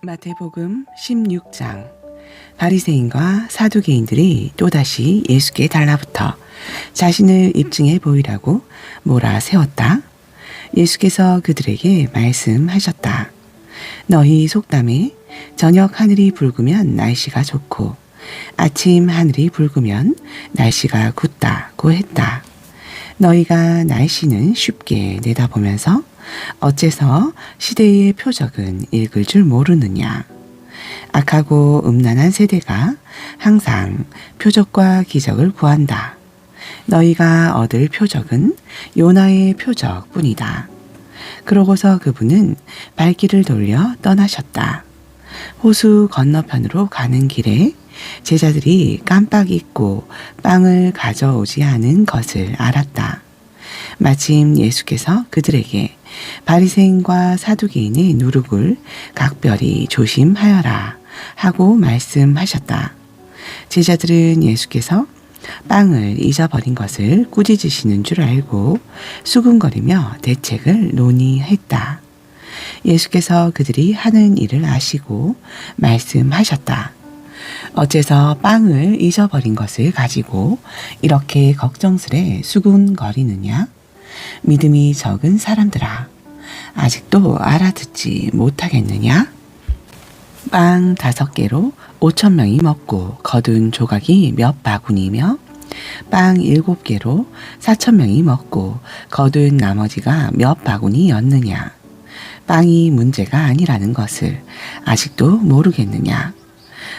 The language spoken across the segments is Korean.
마태복음 16장. 바리새인과 사두개인들이 또다시 예수께 달라붙어 자신을 입증해 보이라고 몰아세웠다. 예수께서 그들에게 말씀하셨다. 너희 속담에 저녁 하늘이 붉으면 날씨가 좋고 아침 하늘이 붉으면 날씨가 굳다고 했다. 너희가 날씨는 쉽게 내다보면서 어째서 시대의 표적은 읽을 줄 모르느냐. 악하고 음란한 세대가 항상 표적과 기적을 구한다. 너희가 얻을 표적은 요나의 표적뿐이다. 그러고서 그분은 발길을 돌려 떠나셨다. 호수 건너편으로 가는 길에 제자들이 깜빡 잊고 빵을 가져오지 않은 것을 알았다. 마침 예수께서 그들에게 바리새인과 사두개인의 누룩을 각별히 조심하여라 하고 말씀하셨다. 제자들은 예수께서 빵을 잊어버린 것을 꾸짖으시는 줄 알고 수군거리며 대책을 논의했다. 예수께서 그들이 하는 일을 아시고 말씀하셨다. 어째서 빵을 잊어버린 것을 가지고 이렇게 걱정스레 수군거리느냐? 믿음이 적은 사람들아, 아직도 알아듣지 못하겠느냐? 빵 5개로 5,000명이 먹고 거둔 조각이 몇 바구니며 빵 7개로 4,000명이 먹고 거둔 나머지가 몇 바구니였느냐? 빵이 문제가 아니라는 것을 아직도 모르겠느냐?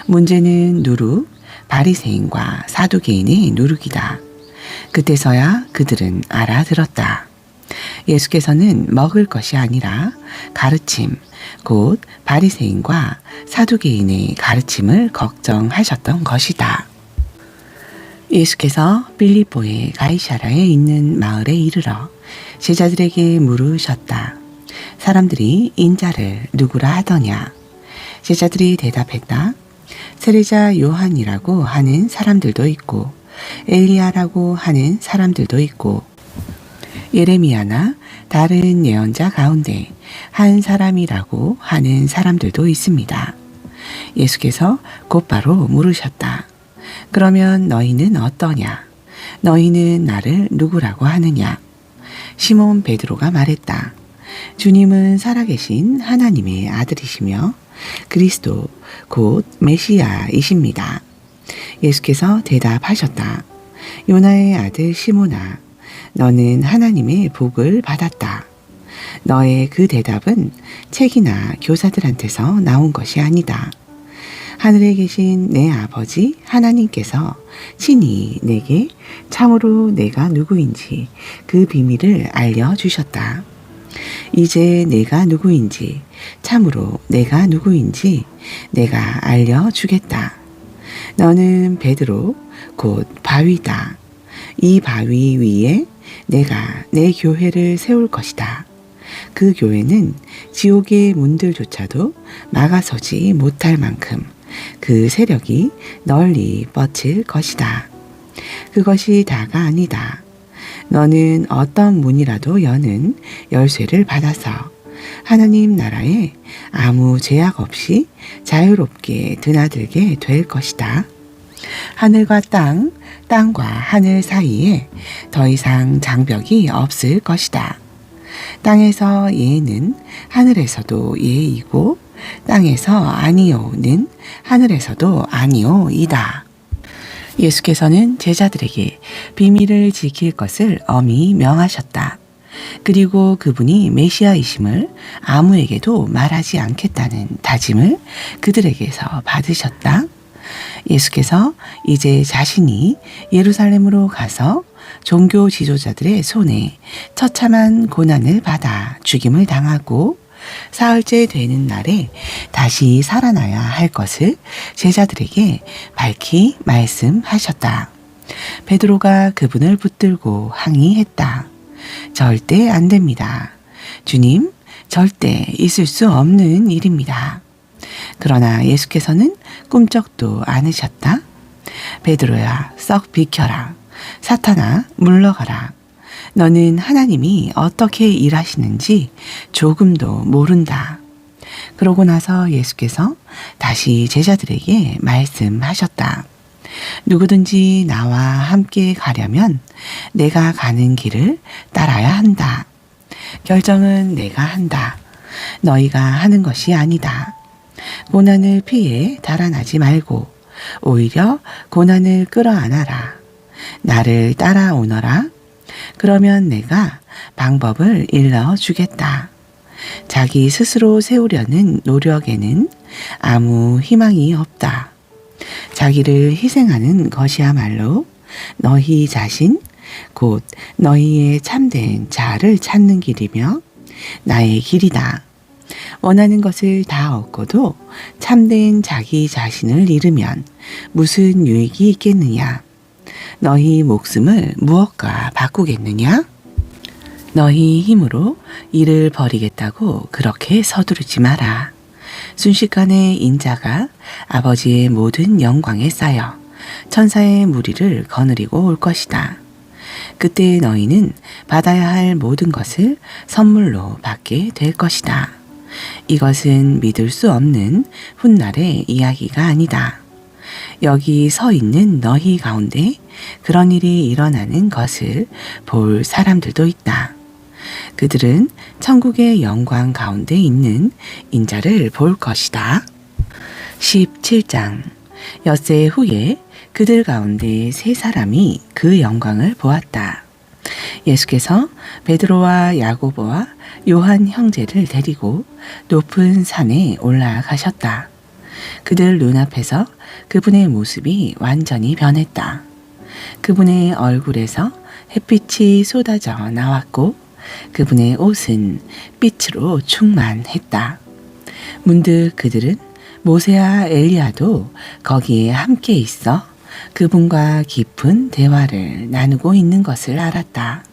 문제는 누룩, 바리새인과 사두개인의 누룩이다. 그때서야 그들은 알아들었다. 예수께서는 먹을 것이 아니라 가르침, 곧 바리새인과 사두개인의 가르침을 걱정하셨던 것이다. 예수께서 빌립보의 가이사랴에 있는 마을에 이르러 제자들에게 물으셨다. 사람들이 인자를 누구라 하더냐? 제자들이 대답했다. 세례자 요한이라고 하는 사람들도 있고 엘리야라고 하는 사람들도 있고 예레미야나 다른 예언자 가운데 한 사람이라고 하는 사람들도 있습니다. 예수께서 곧바로 물으셨다. 그러면 너희는 어떠냐? 너희는 나를 누구라고 하느냐? 시몬 베드로가 말했다. 주님은 살아계신 하나님의 아들이시며 그리스도 곧 메시아이십니다. 예수께서 대답하셨다. 요나의 아들 시몬아, 너는 하나님의 복을 받았다. 너의 그 대답은 책이나 교사들한테서 나온 것이 아니다. 하늘에 계신 내 아버지 하나님께서 친히 내게 참으로 내가 누구인지 그 비밀을 알려주셨다. 이제 내가 누구인지, 참으로 내가 누구인지 내가 알려주겠다. 너는 베드로 곧 바위다. 이 바위 위에 내가 내 교회를 세울 것이다. 그 교회는 지옥의 문들조차도 막아서지 못할 만큼 그 세력이 널리 뻗칠 것이다. 그것이 다가 아니다. 너는 어떤 문이라도 여는 열쇠를 받아서 하나님 나라에 아무 제약 없이 자유롭게 드나들게 될 것이다. 하늘과 땅, 땅과 하늘 사이에 더 이상 장벽이 없을 것이다. 땅에서 예는 하늘에서도 예이고 땅에서 아니오는 하늘에서도 아니오이다. 예수께서는 제자들에게 비밀을 지킬 것을 엄히 명하셨다. 그리고 그분이 메시아이심을 아무에게도 말하지 않겠다는 다짐을 그들에게서 받으셨다. 예수께서 이제 자신이 예루살렘으로 가서 종교 지도자들의 손에 처참한 고난을 받아 죽임을 당하고 사흘째 되는 날에 다시 살아나야 할 것을 제자들에게 밝히 말씀하셨다. 베드로가 그분을 붙들고 항의했다. 절대 안 됩니다. 주님, 절대 있을 수 없는 일입니다. 그러나 예수께서는 꿈쩍도 않으셨다. 베드로야, 썩 비켜라. 사탄아, 물러가라. 너는 하나님이 어떻게 일하시는지 조금도 모른다. 그러고 나서 예수께서 다시 제자들에게 말씀하셨다. 누구든지 나와 함께 가려면 내가 가는 길을 따라야 한다. 결정은 내가 한다. 너희가 하는 것이 아니다. 고난을 피해 달아나지 말고 오히려 고난을 끌어안아라. 나를 따라오너라. 그러면 내가 방법을 일러주겠다. 자기 스스로 세우려는 노력에는 아무 희망이 없다. 자기를 희생하는 것이야말로 너희 자신, 곧 너희의 참된 자아를 찾는 길이며 나의 길이다. 원하는 것을 다 얻고도 참된 자기 자신을 잃으면 무슨 유익이 있겠느냐? 너희 목숨을 무엇과 바꾸겠느냐? 너희 힘으로 일을 벌이겠다고 그렇게 서두르지 마라. 순식간에 인자가 아버지의 모든 영광에 쌓여 천사의 무리를 거느리고 올 것이다. 그때 너희는 받아야 할 모든 것을 선물로 받게 될 것이다. 이것은 믿을 수 없는 훗날의 이야기가 아니다. 여기 서 있는 너희 가운데 그런 일이 일어나는 것을 볼 사람들도 있다. 그들은 천국의 영광 가운데 있는 인자를 볼 것이다. 17장 엿새 후에 그들 가운데 세 사람이 그 영광을 보았다. 예수께서 베드로와 야고보와 요한 형제를 데리고 높은 산에 올라가셨다. 그들 눈앞에서 그분의 모습이 완전히 변했다. 그분의 얼굴에서 햇빛이 쏟아져 나왔고 그분의 옷은 빛으로 충만했다. 문득 그들은 모세와 엘리야도 거기에 함께 있어 그분과 깊은 대화를 나누고 있는 것을 알았다.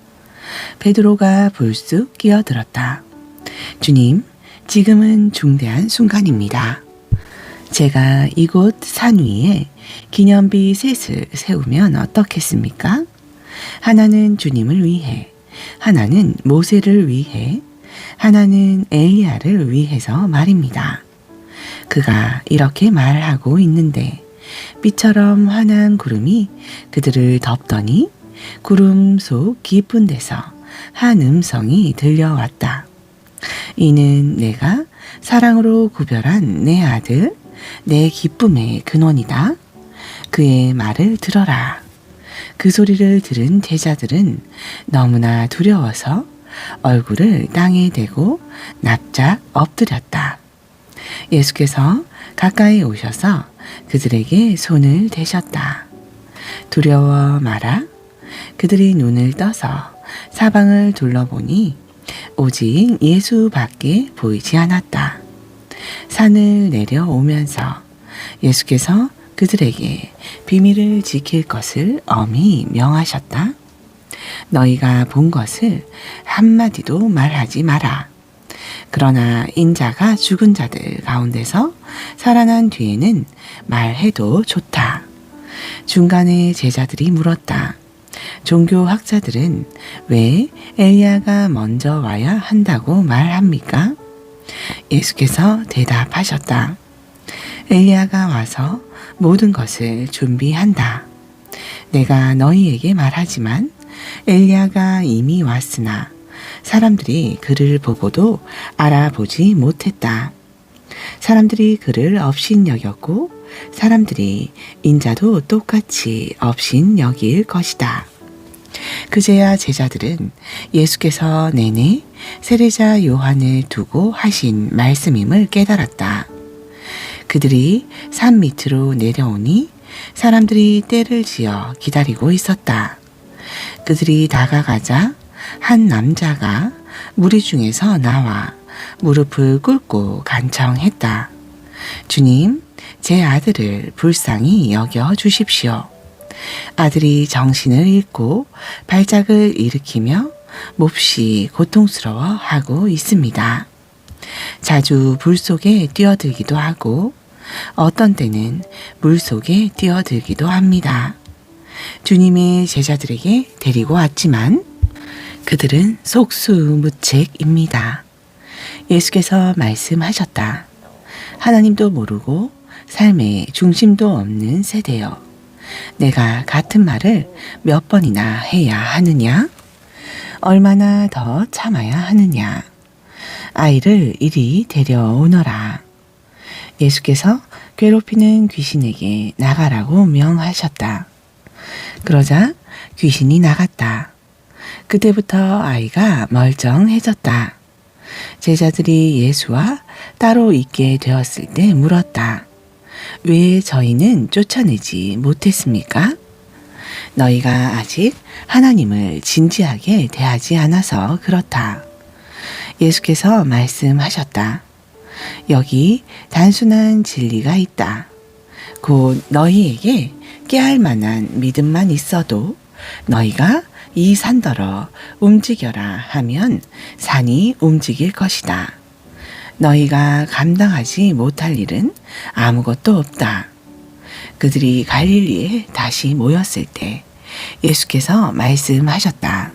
베드로가 불쑥 끼어들었다. 주님, 지금은 중대한 순간입니다. 제가 이곳 산 위에 기념비 셋을 세우면 어떻겠습니까? 하나는 주님을 위해, 하나는 모세를 위해, 하나는 엘리야를 위해서 말입니다. 그가 이렇게 말하고 있는데 빛처럼 환한 구름이 그들을 덮더니 구름 속 깊은 데서 한 음성이 들려왔다. 이는 내가 사랑으로 구별한 내 아들, 내 기쁨의 근원이다. 그의 말을 들어라. 그 소리를 들은 제자들은 너무나 두려워서 얼굴을 땅에 대고 납작 엎드렸다. 예수께서 가까이 오셔서 그들에게 손을 대셨다. 두려워 마라. 그들이 눈을 떠서 사방을 둘러보니 오직 예수밖에 보이지 않았다. 산을 내려오면서 예수께서 그들에게 비밀을 지킬 것을 엄히 명하셨다. 너희가 본 것을 한마디도 말하지 마라. 그러나 인자가 죽은 자들 가운데서 살아난 뒤에는 말해도 좋다. 중간에 제자들이 물었다. 종교학자들은 왜 엘리야가 먼저 와야 한다고 말합니까? 예수께서 대답하셨다. 엘리야가 와서 모든 것을 준비한다. 내가 너희에게 말하지만 엘리야가 이미 왔으나 사람들이 그를 보고도 알아보지 못했다. 사람들이 그를 업신여겼고 사람들이 인자도 똑같이 업신여길 것이다. 그제야 제자들은 예수께서 내내 세례자 요한을 두고 하신 말씀임을 깨달았다. 그들이 산 밑으로 내려오니 사람들이 때를 지어 기다리고 있었다. 그들이 다가가자 한 남자가 무리 중에서 나와 무릎을 꿇고 간청했다. 주님, 제 아들을 불쌍히 여겨 주십시오. 아들이 정신을 잃고 발작을 일으키며 몹시 고통스러워하고 있습니다. 자주 불 속에 뛰어들기도 하고 어떤 때는 물 속에 뛰어들기도 합니다. 주님의 제자들에게 데리고 왔지만 그들은 속수무책입니다. 예수께서 말씀하셨다. 하나님도 모르고 삶의 중심도 없는 세대여. 내가 같은 말을 몇 번이나 해야 하느냐? 얼마나 더 참아야 하느냐? 아이를 이리 데려오너라. 예수께서 괴롭히는 귀신에게 나가라고 명하셨다. 그러자 귀신이 나갔다. 그때부터 아이가 멀쩡해졌다. 제자들이 예수와 따로 있게 되었을 때 물었다. 왜 저희는 쫓아내지 못했습니까? 너희가 아직 하나님을 진지하게 대하지 않아서 그렇다. 예수께서 말씀하셨다. 여기 단순한 진리가 있다. 곧 너희에게 깨알 만한 믿음만 있어도 너희가 이 산더러 움직여라 하면 산이 움직일 것이다. 너희가 감당하지 못할 일은 아무것도 없다. 그들이 갈릴리에 다시 모였을 때 예수께서 말씀하셨다.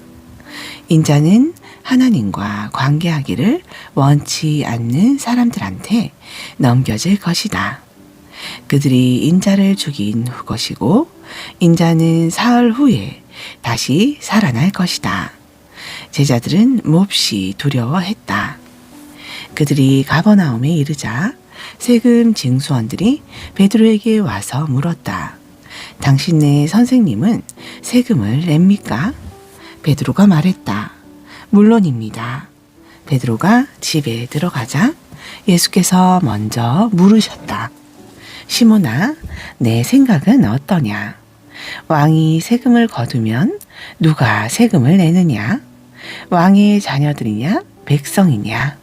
인자는 하나님과 관계하기를 원치 않는 사람들한테 넘겨질 것이다. 그들이 인자를 죽인 후 것이고 인자는 사흘 후에 다시 살아날 것이다. 제자들은 몹시 두려워했다. 그들이 가버나움에 이르자 세금 징수원들이 베드로에게 와서 물었다. 당신네 선생님은 세금을 냅니까? 베드로가 말했다. 물론입니다. 베드로가 집에 들어가자 예수께서 먼저 물으셨다. 시몬아, 내 생각은 어떠냐? 왕이 세금을 거두면 누가 세금을 내느냐? 왕의 자녀들이냐? 백성이냐?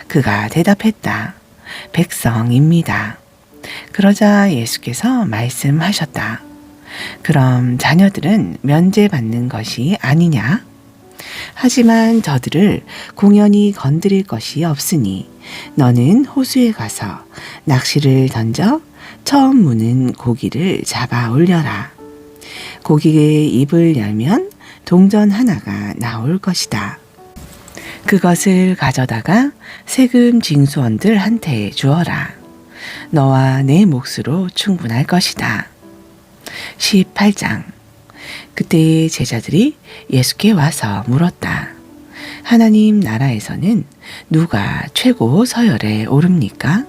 그가 대답했다. 백성입니다. 그러자 예수께서 말씀하셨다. 그럼 자녀들은 면제받는 것이 아니냐? 하지만 저들을 공연히 건드릴 것이 없으니 너는 호수에 가서 낚시를 던져 처음 무는 고기를 잡아 올려라. 고기의 입을 열면 동전 하나가 나올 것이다. 그것을 가져다가 세금 징수원들한테 주어라. 너와 내 몫으로 충분할 것이다. 18장. 그때 제자들이 예수께 와서 물었다. 하나님 나라에서는 누가 최고 서열에 오릅니까?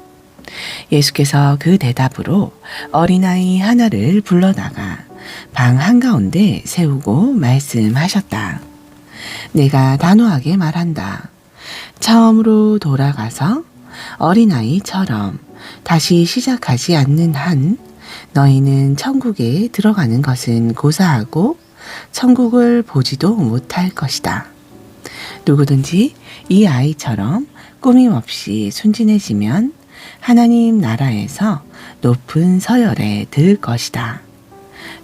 예수께서 그 대답으로 어린아이 하나를 불러다가 방 한가운데 세우고 말씀하셨다. 내가 단호하게 말한다. 처음으로 돌아가서 어린아이처럼 다시 시작하지 않는 한 너희는 천국에 들어가는 것은 고사하고 천국을 보지도 못할 것이다. 누구든지 이 아이처럼 꾸밈없이 순진해지면 하나님 나라에서 높은 서열에 들 것이다.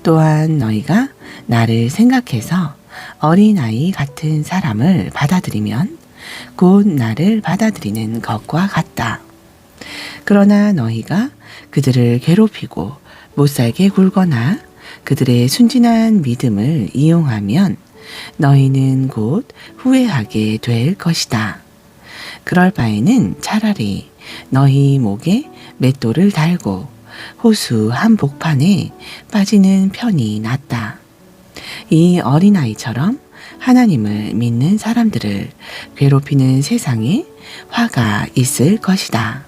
또한 너희가 나를 생각해서 어린아이 같은 사람을 받아들이면 곧 나를 받아들이는 것과 같다. 그러나 너희가 그들을 괴롭히고 못살게 굴거나 그들의 순진한 믿음을 이용하면 너희는 곧 후회하게 될 것이다. 그럴 바에는 차라리 너희 목에 맷돌을 달고 호수 한복판에 빠지는 편이 낫다. 이 어린아이처럼 하나님을 믿는 사람들을 괴롭히는 세상에 화가 있을 것이다.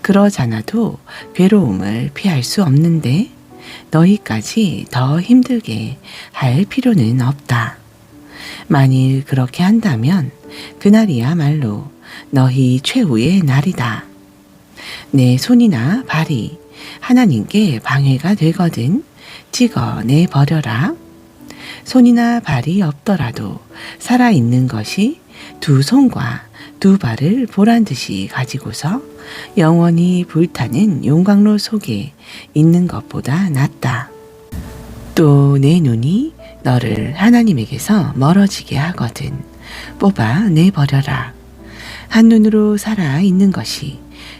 그러잖아도 괴로움을 피할 수 없는데 너희까지 더 힘들게 할 필요는 없다. 만일 그렇게 한다면 그날이야말로 너희 최후의 날이다. 내 손이나 발이 하나님께 방해가 되거든 찍어내 버려라. 손이나 발이 없더라도 살아있는 것이 두 손과 두 발을 보란 듯이 가지고서 영원히 불타는 용광로 속에 있는 것보다 낫다. 또 내 눈이 너를 하나님에게서 멀어지게 하거든 뽑아내 버려라. 한눈으로 살아 있는 것이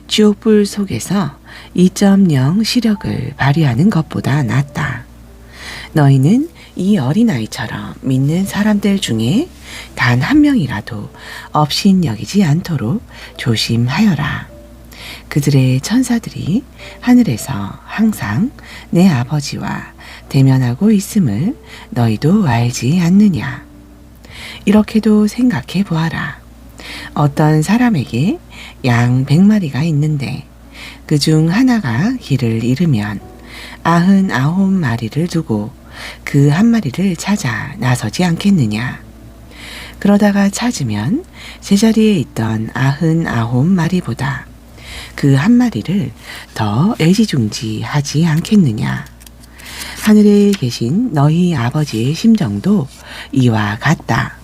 지옥불 속에서 2.0 시력을 발휘하는 것보다 낫다. 너희는 이 어린아이처럼 믿는 사람들 중에 단 한 명이라도 업신여기지 않도록 조심하여라. 그들의 천사들이 하늘에서 항상 내 아버지와 대면하고 있음을 너희도 알지 않느냐. 이렇게도 생각해 보아라. 어떤 사람에게 양 100마리가 있는데 그 중 하나가 길을 잃으면 99마리를 두고 그 한 마리를 찾아 나서지 않겠느냐. 그러다가 찾으면 제자리에 있던 99마리보다 그 한 마리를 더 애지중지하지 않겠느냐. 하늘에 계신 너희 아버지의 심정도 이와 같다.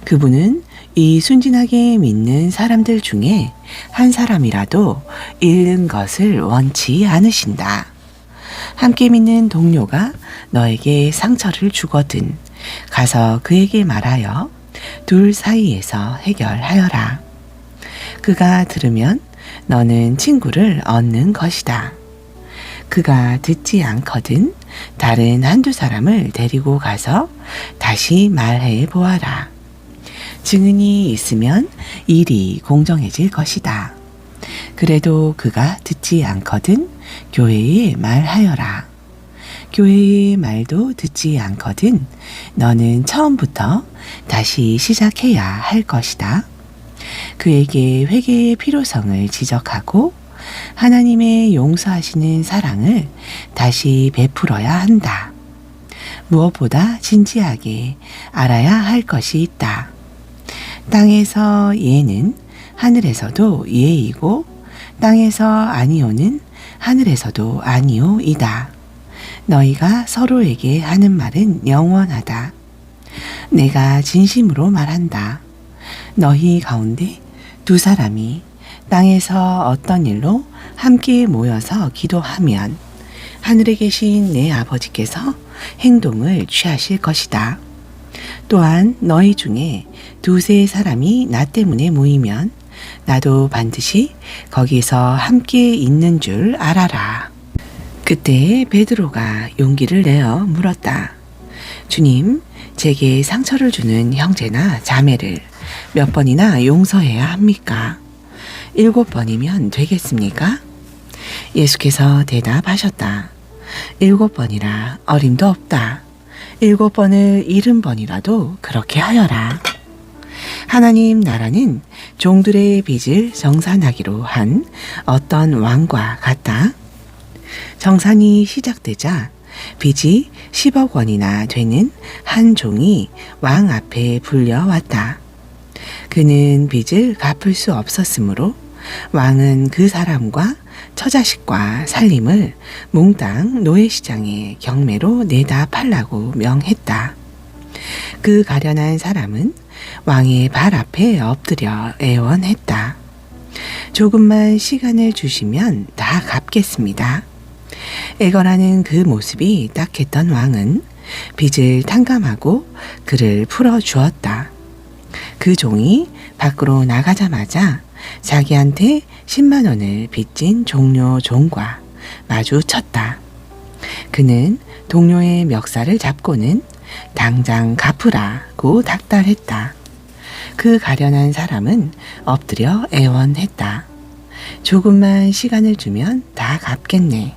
그분은 이 순진하게 믿는 사람들 중에 한 사람이라도 잃는 것을 원치 않으신다. 함께 믿는 동료가 너에게 상처를 주거든 가서 그에게 말하여 둘 사이에서 해결하여라. 그가 들으면 너는 친구를 얻는 것이다. 그가 듣지 않거든 다른 한두 사람을 데리고 가서 다시 말해 보아라. 증인이 있으면 일이 공정해질 것이다. 그래도 그가 듣지 않거든 교회에 말하여라. 교회의 말도 듣지 않거든 너는 처음부터 다시 시작해야 할 것이다. 그에게 회개의 필요성을 지적하고 하나님의 용서하시는 사랑을 다시 베풀어야 한다. 무엇보다 진지하게 알아야 할 것이 있다. 땅에서 예는 하늘에서도 예이고 땅에서 아니오는 하늘에서도 아니오이다. 너희가 서로에게 하는 말은 영원하다. 내가 진심으로 말한다. 너희 가운데 두 사람이 땅에서 어떤 일로 함께 모여서 기도하면 하늘에 계신 내 아버지께서 행동을 취하실 것이다. 또한 너희 중에 두세 사람이 나 때문에 모이면 나도 반드시 거기서 함께 있는 줄 알아라. 그때 베드로가 용기를 내어 물었다. 주님, 제게 상처를 주는 형제나 자매를 몇 번이나 용서해야 합니까? 7번이면 되겠습니까? 예수께서 대답하셨다. 7번이라 어림도 없다. 7번을 70번이라도 그렇게 하여라. 하나님 나라는 종들의 빚을 정산하기로 한 어떤 왕과 같다. 정산이 시작되자 빚이 10억 원이나 되는 한 종이 왕 앞에 불려왔다. 그는 빚을 갚을 수 없었으므로 왕은 그 사람과 처자식과 살림을 몽땅 노예시장에 경매로 내다 팔라고 명했다. 그 가련한 사람은 왕의 발 앞에 엎드려 애원했다. 조금만 시간을 주시면 다 갚겠습니다. 애걸하는 그 모습이 딱했던 왕은 빚을 탕감하고 그를 풀어주었다. 그 종이 밖으로 나가자마자 자기한테 10만 원을 빚진 종료 종과 마주쳤다. 그는 동료의 멱살을 잡고는 당장 갚으라고 닥달했다. 그 가련한 사람은 엎드려 애원했다. 조금만 시간을 주면 다 갚겠네.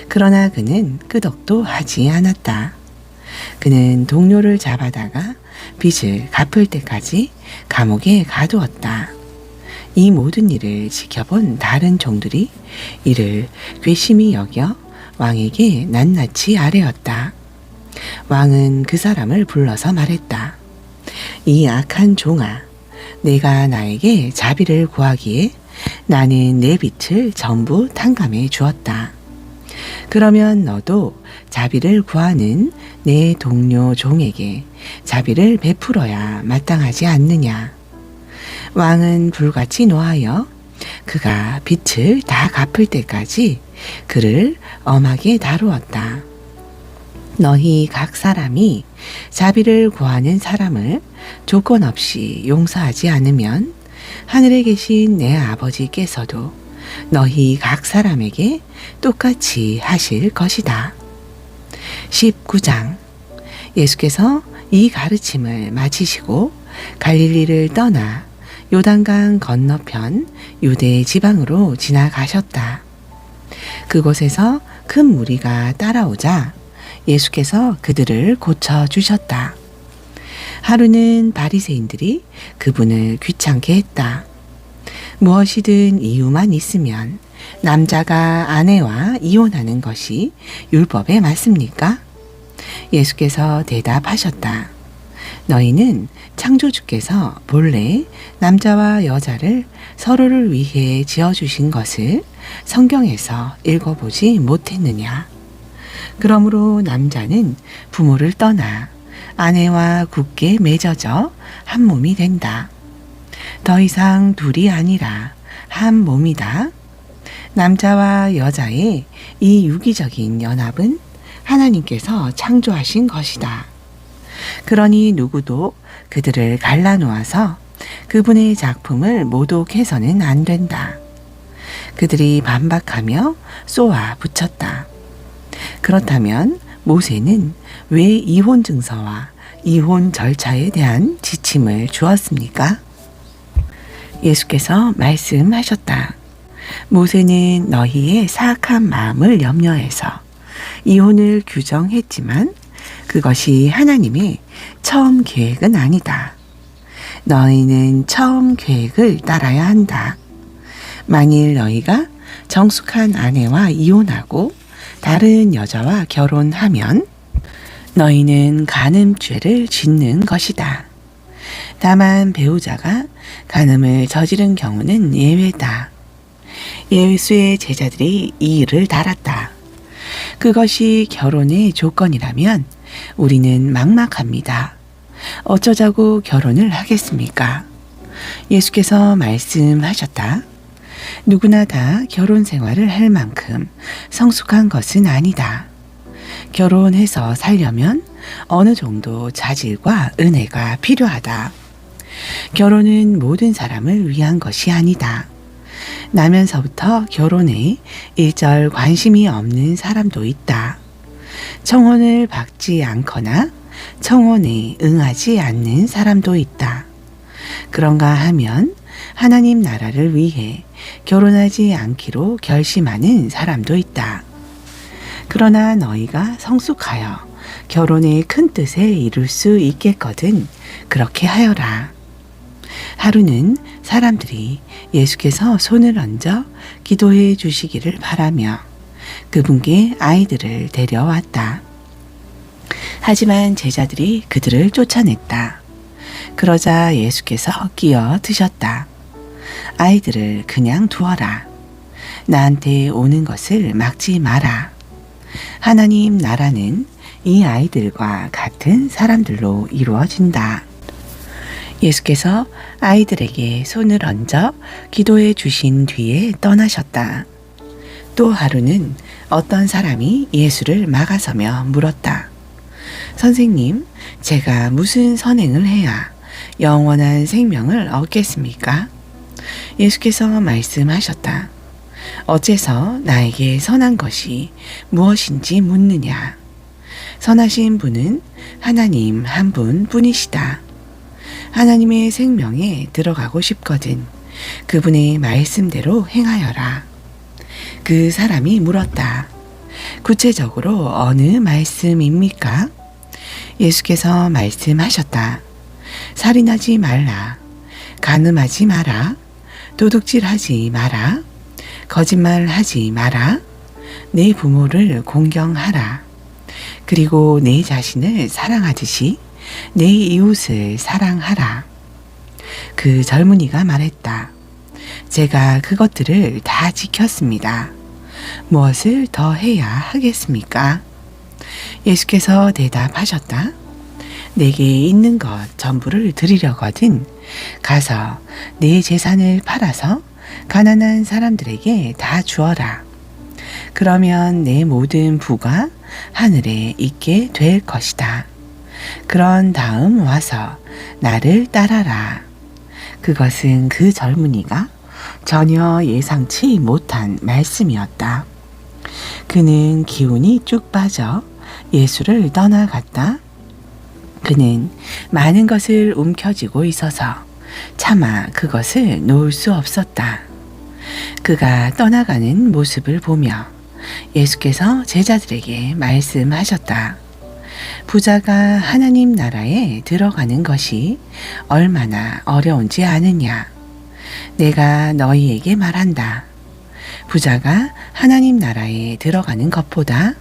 그러나 그는 끄덕도 하지 않았다. 그는 동료를 잡아다가 빚을 갚을 때까지 감옥에 가두었다. 이 모든 일을 지켜본 다른 종들이 이를 괘씸히 여겨 왕에게 낱낱이 아뢰었다. 왕은 그 사람을 불러서 말했다. 이 악한 종아, 내가 나에게 자비를 구하기에 나는 내 빚을 전부 탕감해 주었다. 그러면 너도 자비를 구하는 내 동료 종에게 자비를 베풀어야 마땅하지 않느냐. 왕은 불같이 노하여 그가 빚을 다 갚을 때까지 그를 엄하게 다루었다. 너희 각 사람이 자비를 구하는 사람을 조건 없이 용서하지 않으면 하늘에 계신 내 아버지께서도 너희 각 사람에게 똑같이 하실 것이다. 19장. 예수께서 이 가르침을 마치시고 갈릴리를 떠나 요단강 건너편 유대 지방으로 지나가셨다. 그곳에서 큰 무리가 따라오자 예수께서 그들을 고쳐주셨다. 하루는 바리새인들이 그분을 귀찮게 했다. 무엇이든 이유만 있으면 남자가 아내와 이혼하는 것이 율법에 맞습니까? 예수께서 대답하셨다. 너희는 창조주께서 본래 남자와 여자를 서로를 위해 지어주신 것을 성경에서 읽어보지 못했느냐? 그러므로 남자는 부모를 떠나 아내와 굳게 맺어져 한 몸이 된다. 더 이상 둘이 아니라 한 몸이다. 남자와 여자의 이 유기적인 연합은 하나님께서 창조하신 것이다. 그러니 누구도 그들을 갈라놓아서 그분의 작품을 모독해서는 안 된다. 그들이 반박하며 쏘아 붙였다. 그렇다면 모세는 왜 이혼 증서와 이혼 절차에 대한 지침을 주었습니까? 예수께서 말씀하셨다. 모세는 너희의 사악한 마음을 염려해서 이혼을 규정했지만 그것이 하나님의 처음 계획은 아니다. 너희는 처음 계획을 따라야 한다. 만일 너희가 정숙한 아내와 이혼하고 다른 여자와 결혼하면 너희는 간음죄를 짓는 것이다. 다만 배우자가 간음을 저지른 경우는 예외다. 예수의 제자들이 이 일을 달았다. 그것이 결혼의 조건이라면 우리는 막막합니다. 어쩌자고 결혼을 하겠습니까? 예수께서 말씀하셨다. 누구나 다 결혼 생활을 할 만큼 성숙한 것은 아니다. 결혼해서 살려면 어느 정도 자질과 은혜가 필요하다. 결혼은 모든 사람을 위한 것이 아니다. 나면서부터 결혼에 일절 관심이 없는 사람도 있다. 청혼을 받지 않거나 청혼에 응하지 않는 사람도 있다. 그런가 하면 하나님 나라를 위해 결혼하지 않기로 결심하는 사람도 있다. 그러나 너희가 성숙하여 결혼의 큰 뜻에 이룰 수 있겠거든 그렇게 하여라. 하루는 사람들이 예수께서 손을 얹어 기도해 주시기를 바라며 그분께 아이들을 데려왔다. 하지만 제자들이 그들을 쫓아냈다. 그러자 예수께서 끼어드셨다. 아이들을 그냥 두어라. 나한테 오는 것을 막지 마라. 하나님 나라는 이 아이들과 같은 사람들로 이루어진다. 예수께서 아이들에게 손을 얹어 기도해 주신 뒤에 떠나셨다. 또 하루는 어떤 사람이 예수를 막아서며 물었다. 선생님, 제가 무슨 선행을 해야 영원한 생명을 얻겠습니까? 예수께서 말씀하셨다. 어째서 나에게 선한 것이 무엇인지 묻느냐? 선하신 분은 하나님 한 분 뿐이시다. 하나님의 생명에 들어가고 싶거든 그분의 말씀대로 행하여라. 그 사람이 물었다. 구체적으로 어느 말씀입니까? 예수께서 말씀하셨다. 살인하지 말라. 간음하지 마라. 도둑질하지 마라. 거짓말하지 마라. 내 부모를 공경하라. 그리고 내 자신을 사랑하듯이 내 이웃을 사랑하라. 그 젊은이가 말했다. 제가 그것들을 다 지켰습니다. 무엇을 더 해야 하겠습니까? 예수께서 대답하셨다. 내게 있는 것 전부를 드리려거든 가서 내 재산을 팔아서 가난한 사람들에게 다 주어라. 그러면 내 모든 부가 하늘에 있게 될 것이다. 그런 다음 와서 나를 따라라. 그것은 그 젊은이가 전혀 예상치 못한 말씀이었다. 그는 기운이 쭉 빠져 예수를 떠나갔다. 그는 많은 것을 움켜쥐고 있어서 차마 그것을 놓을 수 없었다. 그가 떠나가는 모습을 보며 예수께서 제자들에게 말씀하셨다. 부자가 하나님 나라에 들어가는 것이 얼마나 어려운지 아느냐. 내가 너희에게 말한다. 부자가 하나님 나라에 들어가는 것보다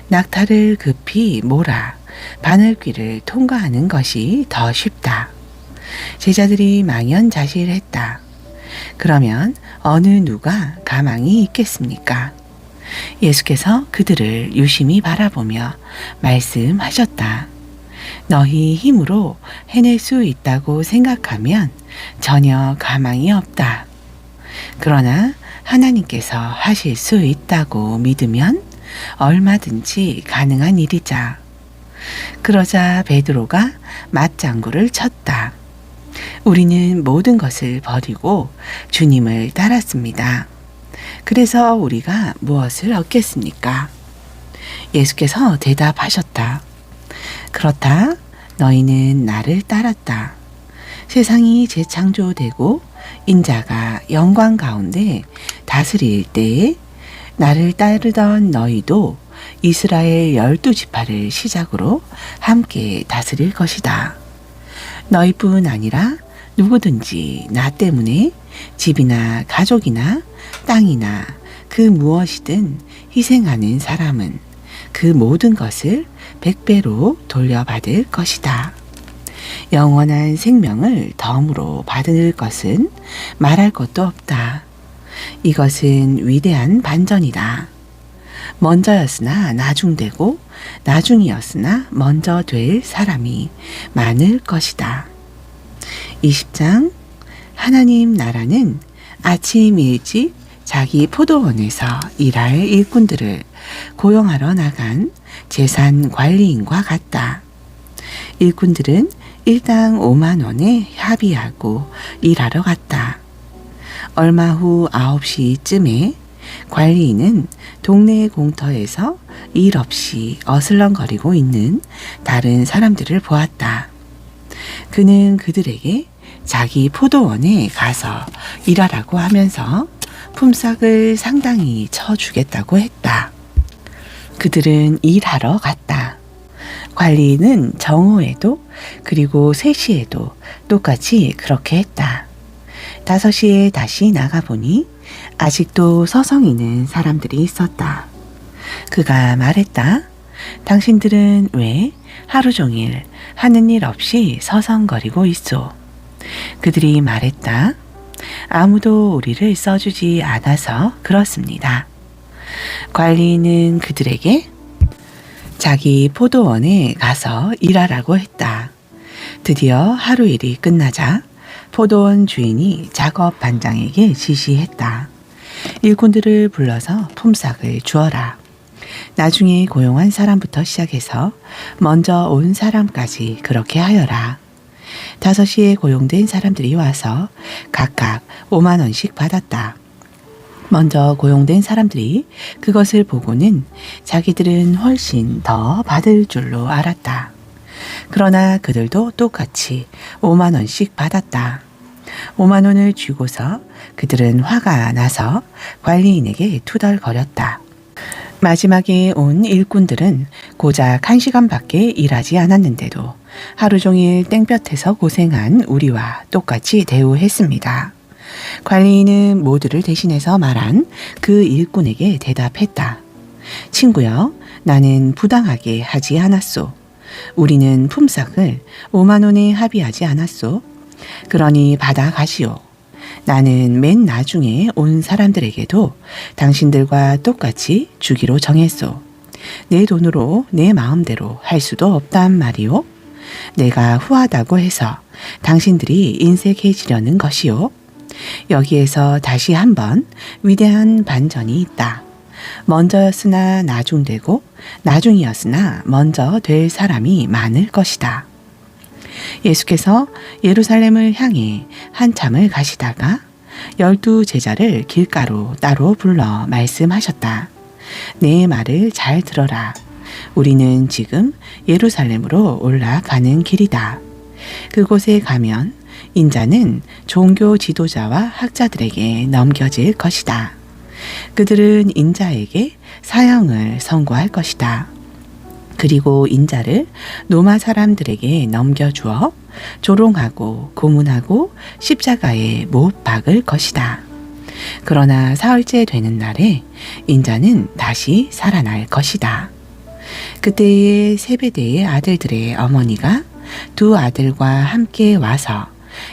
낙타를 급히 몰아 바늘귀를 통과하는 것이 더 쉽다. 제자들이 망연자실했다. 그러면 어느 누가 가망이 있겠습니까? 예수께서 그들을 유심히 바라보며 말씀하셨다. 너희 힘으로 해낼 수 있다고 생각하면 전혀 가망이 없다. 그러나 하나님께서 하실 수 있다고 믿으면 얼마든지 가능한 일이자. 그러자 베드로가 맞장구를 쳤다. 우리는 모든 것을 버리고 주님을 따랐습니다. 그래서 우리가 무엇을 얻겠습니까? 예수께서 대답하셨다. 그렇다. 너희는 나를 따랐다. 세상이 재창조되고 인자가 영광 가운데 다스릴 때에 나를 따르던 너희도 이스라엘 12지파를 시작으로 함께 다스릴 것이다. 너희뿐 아니라 누구든지 나 때문에 집이나 가족이나 땅이나 그 무엇이든 희생하는 사람은 그 모든 것을 100배로 돌려받을 것이다. 영원한 생명을 덤으로 받을 것은 말할 것도 없다. 이것은 위대한 반전이다. 먼저였으나 나중되고 나중이었으나 먼저 될 사람이 많을 것이다. 20장 하나님 나라는 아침 일찍 자기 포도원에서 일할 일꾼들을 고용하러 나간 재산 관리인과 같다. 일꾼들은 일당 5만 원에 합의하고 일하러 갔다. 얼마 후 9시쯤에 관리인은 동네 공터에서 일 없이 어슬렁거리고 있는 다른 사람들을 보았다. 그는 그들에게 자기 포도원에 가서 일하라고 하면서 품삯을 상당히 쳐주겠다고 했다. 그들은 일하러 갔다. 관리인은 정오에도 그리고 3시에도 똑같이 그렇게 했다. 5시에 다시 나가보니 아직도 서성이는 사람들이 있었다. 그가 말했다. 당신들은 왜 하루 종일 하는 일 없이 서성거리고 있소? 그들이 말했다. 아무도 우리를 써주지 않아서 그렇습니다. 관리인은 그들에게 자기 포도원에 가서 일하라고 했다. 드디어 하루 일이 끝나자 포도원 주인이 작업 반장에게 지시했다. 일꾼들을 불러서 품삯을 주어라. 나중에 고용한 사람부터 시작해서 먼저 온 사람까지 그렇게 하여라. 5시에 고용된 사람들이 와서 각각 5만 원씩 받았다. 먼저 고용된 사람들이 그것을 보고는 자기들은 훨씬 더 받을 줄로 알았다. 그러나 그들도 똑같이 5만 원씩 받았다. 5만 원을 쥐고서 그들은 화가 나서 관리인에게 투덜거렸다. 마지막에 온 일꾼들은 고작 1시간밖에 일하지 않았는데도 하루 종일 땡볕에서 고생한 우리와 똑같이 대우했습니다. 관리인은 모두를 대신해서 말한 그 일꾼에게 대답했다. 친구여, 나는 부당하게 하지 않았소. 우리는 품삯을 5만 원에 합의하지 않았소. 그러니 받아가시오. 나는 맨 나중에 온 사람들에게도 당신들과 똑같이 주기로 정했소. 내 돈으로 내 마음대로 할 수도 없단 말이오. 내가 후하다고 해서 당신들이 인색해지려는 것이오. 여기에서 다시 한번 위대한 반전이 있다. 먼저였으나 나중되고 나중이었으나 먼저 될 사람이 많을 것이다. 예수께서 예루살렘을 향해 한참을 가시다가 12 제자를 길가로 따로 불러 말씀하셨다. 내 말을 잘 들어라. 우리는 지금 예루살렘으로 올라가는 길이다. 그곳에 가면 인자는 종교 지도자와 학자들에게 넘겨질 것이다. 그들은 인자에게 사형을 선고할 것이다. 그리고 인자를 로마 사람들에게 넘겨주어 조롱하고 고문하고 십자가에 못 박을 것이다. 그러나 사흘째 되는 날에 인자는 다시 살아날 것이다. 그때에 세베대의 아들들의 어머니가 두 아들과 함께 와서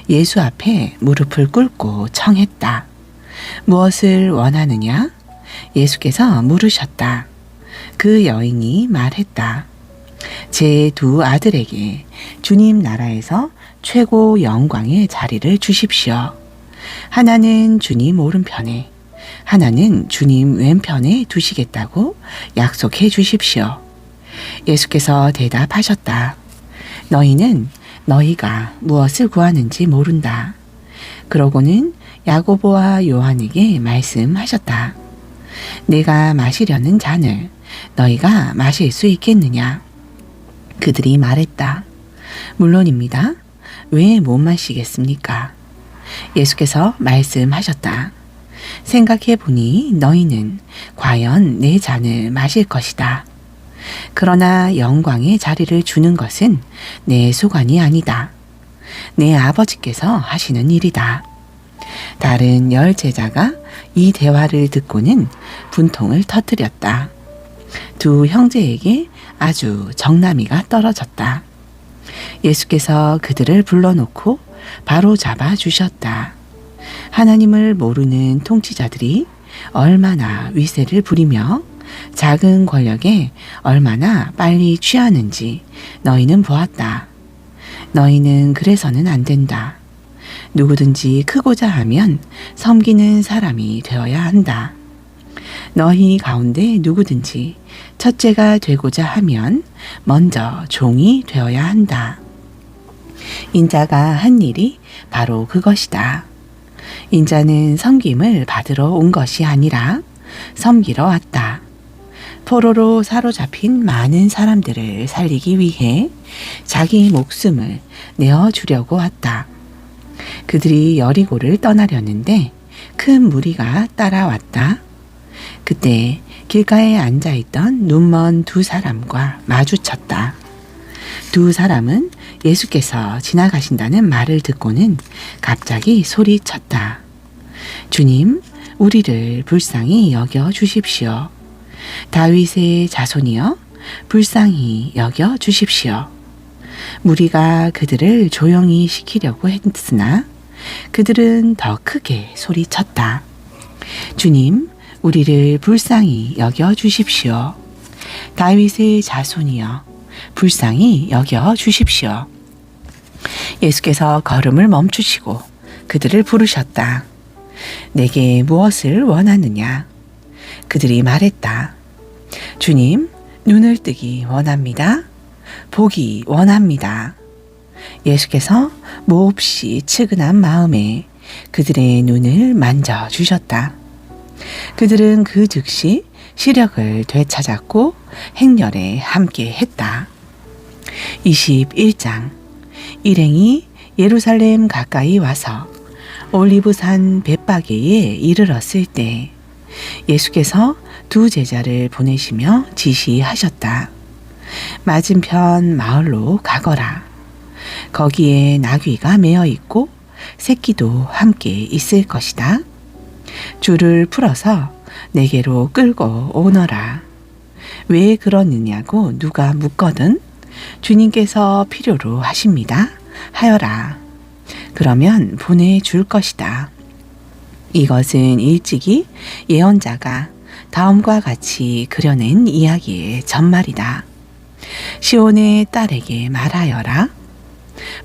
예수 앞에 무릎을 꿇고 청했다. 무엇을 원하느냐? 예수께서 물으셨다. 그 여인이 말했다. 제 두 아들에게 주님 나라에서 최고 영광의 자리를 주십시오. 하나는 주님 오른편에, 하나는 주님 왼편에 두시겠다고 약속해 주십시오. 예수께서 대답하셨다. 너희는 너희가 무엇을 구하는지 모른다. 그러고는 야고보와 요한에게 말씀하셨다. 내가 마시려는 잔을 너희가 마실 수 있겠느냐? 그들이 말했다. 물론입니다. 왜 못 마시겠습니까? 예수께서 말씀하셨다. 생각해 보니 너희는 과연 내 잔을 마실 것이다. 그러나 영광의 자리를 주는 것은 내 소관이 아니다. 내 아버지께서 하시는 일이다. 다른 10 제자가 이 대화를 듣고는 분통을 터뜨렸다. 두 형제에게 아주 정나미가 떨어졌다. 예수께서 그들을 불러놓고 바로 잡아 주셨다. 하나님을 모르는 통치자들이 얼마나 위세를 부리며 작은 권력에 얼마나 빨리 취하는지 너희는 보았다. 너희는 그래서는 안 된다. 누구든지 크고자 하면 섬기는 사람이 되어야 한다. 너희 가운데 누구든지 첫째가 되고자 하면 먼저 종이 되어야 한다. 인자가 한 일이 바로 그것이다. 인자는 섬김을 받으러 온 것이 아니라 섬기러 왔다. 포로로 사로잡힌 많은 사람들을 살리기 위해 자기 목숨을 내어주려고 왔다. 그들이 여리고를 떠나려는데 큰 무리가 따라왔다. 그때 길가에 앉아있던 눈먼 두 사람과 마주쳤다. 두 사람은 예수께서 지나가신다는 말을 듣고는 갑자기 소리쳤다. 주님, 우리를 불쌍히 여겨 주십시오. 다윗의 자손이여, 불쌍히 여겨 주십시오. 무리가 그들을 조용히 시키려고 했으나 그들은 더 크게 소리쳤다. 주님, 우리를 불쌍히 여겨 주십시오. 다윗의 자손이여, 불쌍히 여겨 주십시오. 예수께서 걸음을 멈추시고 그들을 부르셨다. 내게 무엇을 원하느냐? 그들이 말했다. 주님, 눈을 뜨기 원합니다. 보기 원합니다. 예수께서 몹시 측은한 마음에 그들의 눈을 만져주셨다. 그들은 그 즉시 시력을 되찾았고 행렬에 함께 했다. 21장. 일행이 예루살렘 가까이 와서 올리브산 벳바게에 이르렀을 때 예수께서 두 제자를 보내시며 지시하셨다. 맞은편 마을로 가거라. 거기에 나귀가 매어 있고 새끼도 함께 있을 것이다. 줄을 풀어서 내게로 끌고 오너라. 왜 그러느냐고 누가 묻거든 주님께서 필요로 하십니다. 하여라. 그러면 보내줄 것이다. 이것은 일찍이 예언자가 다음과 같이 그려낸 이야기의 전말이다. 시온의 딸에게 말하여라.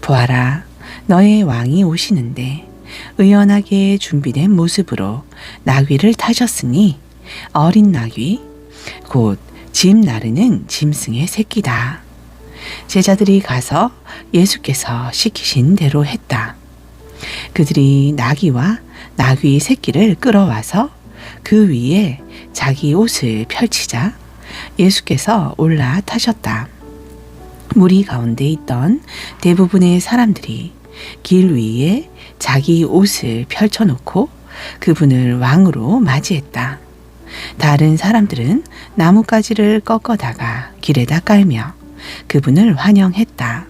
보아라, 너의 왕이 오시는데 의연하게 준비된 모습으로 나귀를 타셨으니 어린 나귀, 곧 짐 나르는 짐승의 새끼다. 제자들이 가서 예수께서 시키신 대로 했다. 그들이 나귀와 나귀 새끼를 끌어와서 그 위에 자기 옷을 펼치자 예수께서 올라타셨다. 무리 가운데 있던 대부분의 사람들이 길 위에 자기 옷을 펼쳐놓고 그분을 왕으로 맞이했다. 다른 사람들은 나뭇가지를 꺾어다가 길에다 깔며 그분을 환영했다.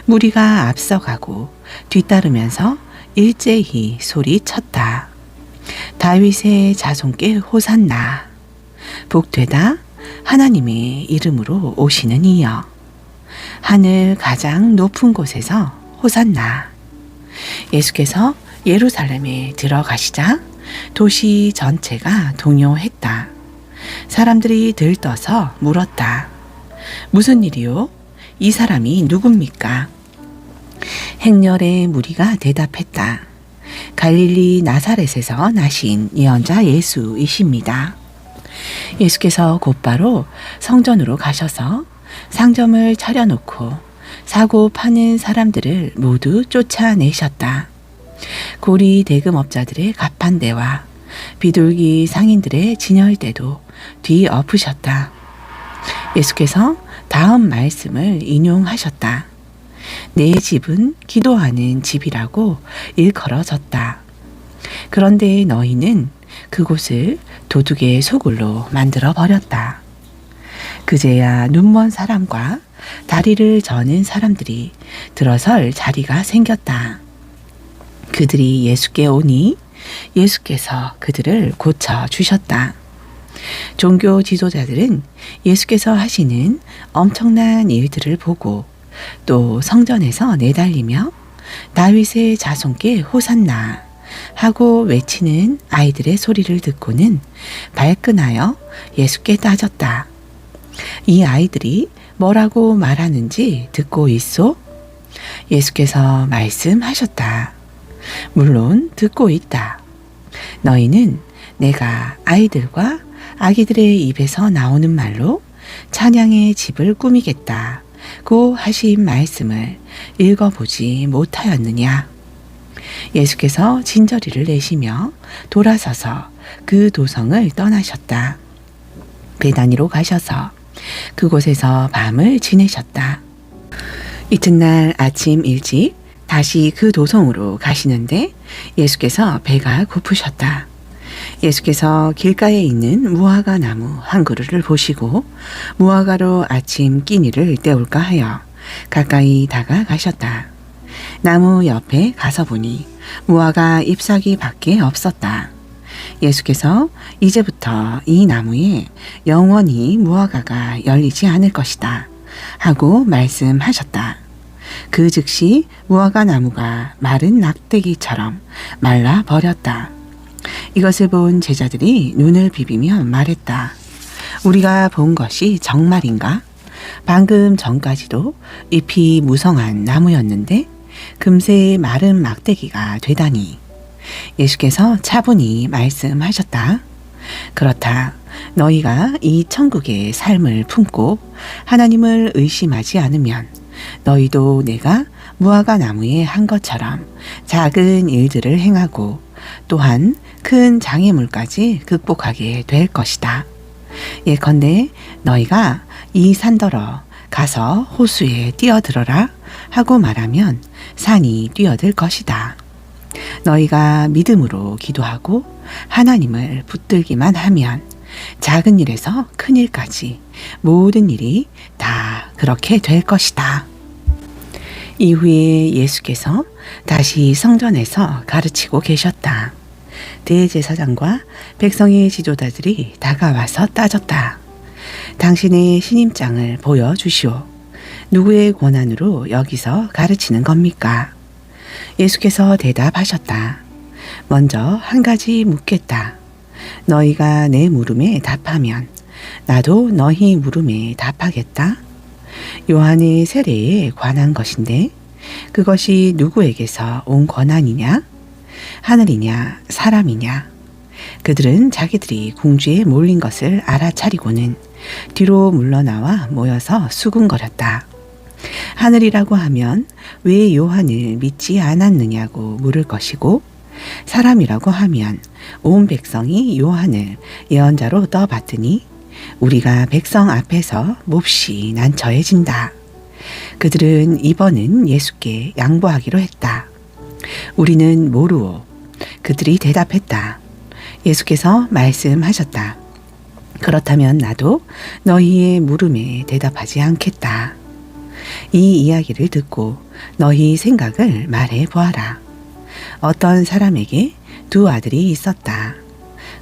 무리가 앞서가고 뒤따르면서 일제히 소리쳤다. 다윗의 자손께 호산나. 복되다 하나님의 이름으로 오시는 이여. 하늘 가장 높은 곳에서 호산나. 예수께서 예루살렘에 들어가시자 도시 전체가 동요했다. 사람들이 들떠서 물었다. 무슨 일이요? 이 사람이 누굽니까? 행렬의 무리가 대답했다. 갈릴리 나사렛에서 나신 예언자 예수이십니다. 예수께서 곧바로 성전으로 가셔서 상점을 차려놓고 사고 파는 사람들을 모두 쫓아내셨다. 고리 대금업자들의 가판대와 비둘기 상인들의 진열대도 뒤엎으셨다. 예수께서 다음 말씀을 인용하셨다. 내 집은 기도하는 집이라고 일컬어졌다. 그런데 너희는 그곳을 도둑의 소굴로 만들어 버렸다. 그제야 눈먼 사람과 다리를 저는 사람들이 들어설 자리가 생겼다. 그들이 예수께 오니 예수께서 그들을 고쳐 주셨다. 종교 지도자들은 예수께서 하시는 엄청난 일들을 보고 또 성전에서 내달리며 다윗의 자손께 호산나 하고 외치는 아이들의 소리를 듣고는 발끈하여 예수께 따졌다. 이 아이들이 뭐라고 말하는지 듣고 있소? 예수께서 말씀하셨다. 물론 듣고 있다. 너희는 내가 아이들과 아기들의 입에서 나오는 말로 찬양의 집을 꾸미겠다고 하신 말씀을 읽어보지 못하였느냐? 예수께서 진저리를 내시며 돌아서서 그 도성을 떠나셨다. 베다니로 가셔서 그곳에서 밤을 지내셨다. 이튿날 아침 일찍 다시 그 도성으로 가시는데 예수께서 배가 고프셨다. 예수께서 길가에 있는 무화과 나무 한 그루를 보시고 무화과로 아침 끼니를 때울까 하여 가까이 다가가셨다. 나무 옆에 가서 보니 무화과 잎사귀 밖에 없었다. 예수께서 이제부터 이 나무에 영원히 무화과가 열리지 않을 것이다 하고 말씀하셨다. 그 즉시 무화과 나무가 마른 낙대기처럼 말라 버렸다. 이것을 본 제자들이 눈을 비비며 말했다. 우리가 본 것이 정말인가? 방금 전까지도 잎이 무성한 나무였는데 금세 마른 막대기가 되다니. 예수께서 차분히 말씀하셨다. 그렇다. 너희가 이 천국의 삶을 품고 하나님을 의심하지 않으면 너희도 내가 무화과 나무에 한 것처럼 작은 일들을 행하고 또한 큰 장애물까지 극복하게 될 것이다. 예컨대 너희가 이 산더러 가서 호수에 뛰어들어라 하고 말하면 산이 뛰어들 것이다. 너희가 믿음으로 기도하고 하나님을 붙들기만 하면 작은 일에서 큰 일까지 모든 일이 다 그렇게 될 것이다. 이후에 예수께서 다시 성전에서 가르치고 계셨다. 대제사장과 백성의 지도자들이 다가와서 따졌다. 당신의 신임장을 보여주시오. 누구의 권한으로 여기서 가르치는 겁니까? 예수께서 대답하셨다. 먼저 한 가지 묻겠다. 너희가 내 물음에 답하면 나도 너희 물음에 답하겠다. 요한의 세례에 관한 것인데 그것이 누구에게서 온 권한이냐? 하늘이냐 사람이냐? 그들은 자기들이 궁지에 몰린 것을 알아차리고는 뒤로 물러나와 모여서 수군거렸다. 하늘이라고 하면 왜 요한을 믿지 않았느냐고 물을 것이고 사람이라고 하면 온 백성이 요한을 예언자로 떠받드니 우리가 백성 앞에서 몹시 난처해진다. 그들은 이번은 예수께 양보하기로 했다. 우리는 모르오. 그들이 대답했다. 예수께서 말씀하셨다. 그렇다면 나도 너희의 물음에 대답하지 않겠다. 이 이야기를 듣고 너희 생각을 말해 보아라. 어떤 사람에게 두 아들이 있었다.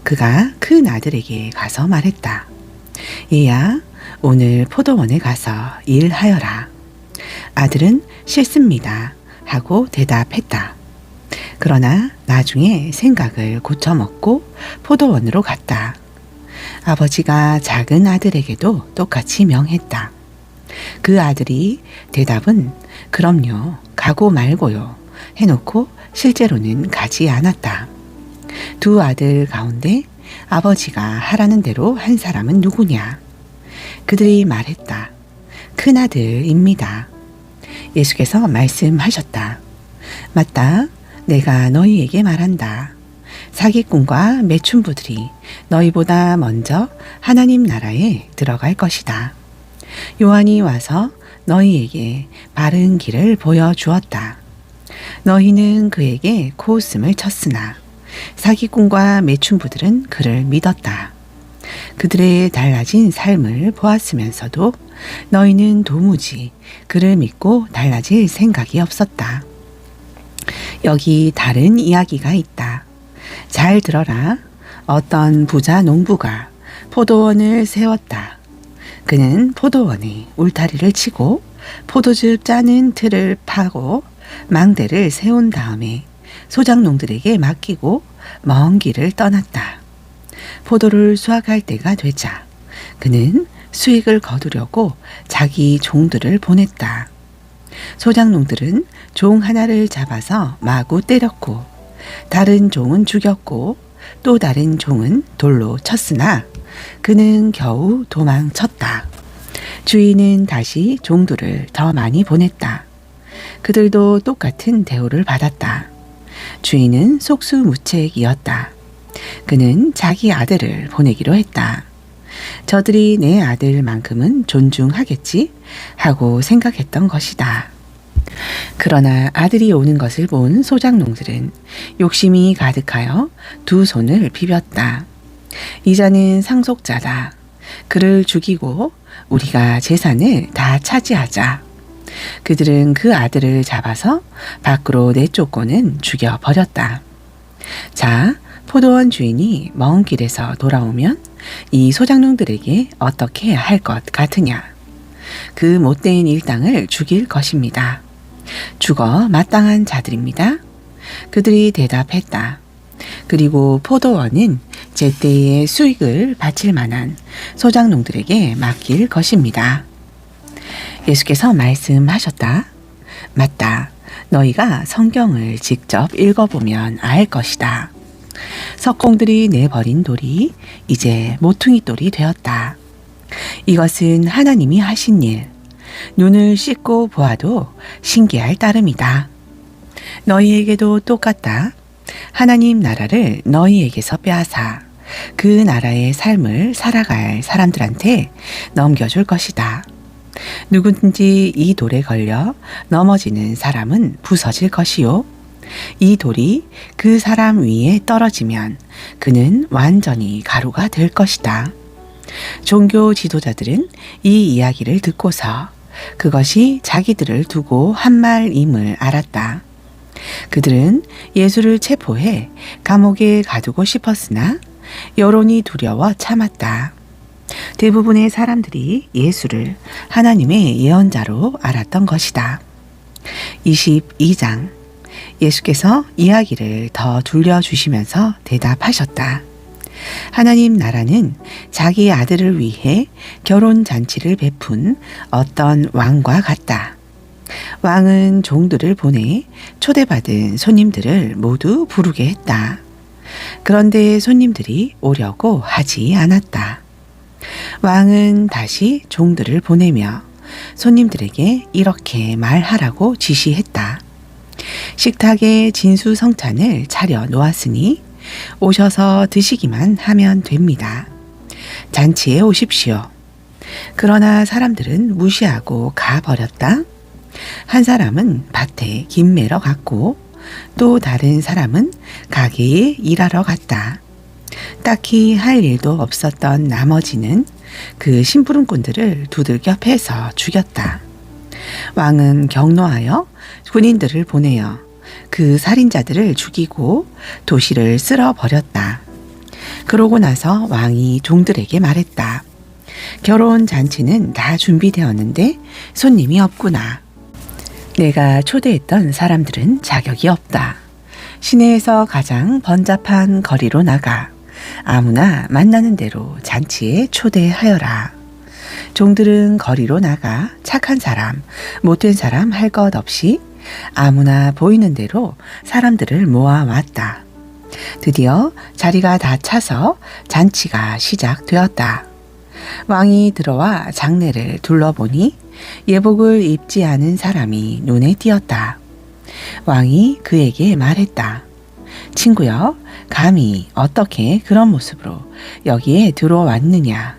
그가 큰 아들에게 가서 말했다. 얘야, 오늘 포도원에 가서 일하여라. 아들은 싫습니다 하고 대답했다. 그러나 나중에 생각을 고쳐먹고 포도원으로 갔다. 아버지가 작은 아들에게도 똑같이 명했다. 그 아들이 대답은 그럼요, 가고 말고요 해놓고 실제로는 가지 않았다. 두 아들 가운데 아버지가 하라는 대로 한 사람은 누구냐? 그들이 말했다. 큰아들입니다. 예수께서 말씀하셨다. 맞다. 내가 너희에게 말한다. 사기꾼과 매춘부들이 너희보다 먼저 하나님 나라에 들어갈 것이다. 요한이 와서 너희에게 바른 길을 보여주었다. 너희는 그에게 코웃음을 쳤으나 사기꾼과 매춘부들은 그를 믿었다. 그들의 달라진 삶을 보았으면서도 너희는 도무지 그를 믿고 달라질 생각이 없었다. 여기 다른 이야기가 있다. 잘 들어라. 어떤 부자 농부가 포도원을 세웠다. 그는 포도원에 울타리를 치고 포도즙 짜는 틀을 파고 망대를 세운 다음에 소작농들에게 맡기고 먼 길을 떠났다. 포도를 수확할 때가 되자 그는 수익을 거두려고 자기 종들을 보냈다. 소작농들은 종 하나를 잡아서 마구 때렸고 다른 종은 죽였고 또 다른 종은 돌로 쳤으나 그는 겨우 도망쳤다. 주인은 다시 종들을 더 많이 보냈다. 그들도 똑같은 대우를 받았다. 주인은 속수무책이었다. 그는 자기 아들을 보내기로 했다. 저들이 내 아들만큼은 존중하겠지 하고 생각했던 것이다. 그러나 아들이 오는 것을 본 소작농들은 욕심이 가득하여 두 손을 비볐다. 이자는 상속자다. 그를 죽이고 우리가 재산을 다 차지하자. 그들은 그 아들을 잡아서 밖으로 내쫓고는 죽여버렸다. 자, 포도원 주인이 먼 길에서 돌아오면 이 소작농들에게 어떻게 할 것 같으냐? 그 못된 일당을 죽일 것입니다. 죽어 마땅한 자들입니다. 그들이 대답했다. 그리고 포도원은 제때의 수익을 바칠 만한 소작농들에게 맡길 것입니다. 예수께서 말씀하셨다. 맞다. 너희가 성경을 직접 읽어보면 알 것이다. 석공들이 내버린 돌이 이제 모퉁이 돌이 되었다. 이것은 하나님이 하신 일. 눈을 씻고 보아도 신기할 따름이다. 너희에게도 똑같다. 하나님 나라를 너희에게서 빼앗아 그 나라의 삶을 살아갈 사람들한테 넘겨줄 것이다. 누구든지 이 돌에 걸려 넘어지는 사람은 부서질 것이요. 이 돌이 그 사람 위에 떨어지면 그는 완전히 가루가 될 것이다. 종교 지도자들은 이 이야기를 듣고서 그것이 자기들을 두고 한 말임을 알았다. 그들은 예수를 체포해 감옥에 가두고 싶었으나 여론이 두려워 참았다. 대부분의 사람들이 예수를 하나님의 예언자로 알았던 것이다. 22장 예수께서 이야기를 더 둘러주시면서 대답하셨다. 하나님 나라는 자기 아들을 위해 결혼잔치를 베푼 어떤 왕과 같다. 왕은 종들을 보내 초대받은 손님들을 모두 부르게 했다. 그런데 손님들이 오려고 하지 않았다. 왕은 다시 종들을 보내며 손님들에게 이렇게 말하라고 지시했다. 식탁에 진수성찬을 차려 놓았으니 오셔서 드시기만 하면 됩니다. 잔치에 오십시오. 그러나 사람들은 무시하고 가버렸다. 한 사람은 밭에 김 매러 갔고 또 다른 사람은 가게에 일하러 갔다. 딱히 할 일도 없었던 나머지는 그 심부름꾼들을 두들겨 패서 죽였다. 왕은 경노하여 군인들을 보내어 그 살인자들을 죽이고 도시를 쓸어버렸다. 그러고 나서 왕이 종들에게 말했다. 결혼 잔치는 다 준비되었는데 손님이 없구나. 내가 초대했던 사람들은 자격이 없다. 시내에서 가장 번잡한 거리로 나가 아무나 만나는 대로 잔치에 초대하여라. 종들은 거리로 나가 착한 사람, 못된 사람 할 것 없이 아무나 보이는 대로 사람들을 모아왔다. 드디어 자리가 다 차서 잔치가 시작되었다. 왕이 들어와 장례를 둘러보니 예복을 입지 않은 사람이 눈에 띄었다. 왕이 그에게 말했다. 친구여, 감히 어떻게 그런 모습으로 여기에 들어왔느냐?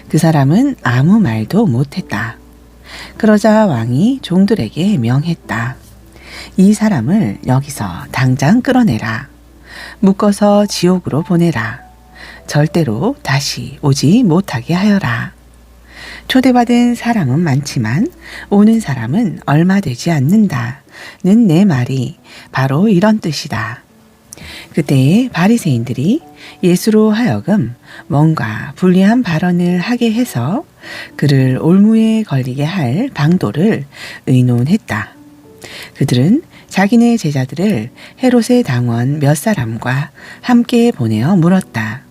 그 사람은 아무 말도 못했다. 그러자 왕이 종들에게 명했다. 이 사람을 여기서 당장 끌어내라. 묶어서 지옥으로 보내라. 절대로 다시 오지 못하게 하여라. 초대받은 사람은 많지만 오는 사람은 얼마 되지 않는다는 내 말이 바로 이런 뜻이다. 그때에 바리새인들이 예수로 하여금 뭔가 불리한 발언을 하게 해서 그를 올무에 걸리게 할 방도를 의논했다. 그들은 자기네 제자들을 헤롯의 당원 몇 사람과 함께 보내어 물었다.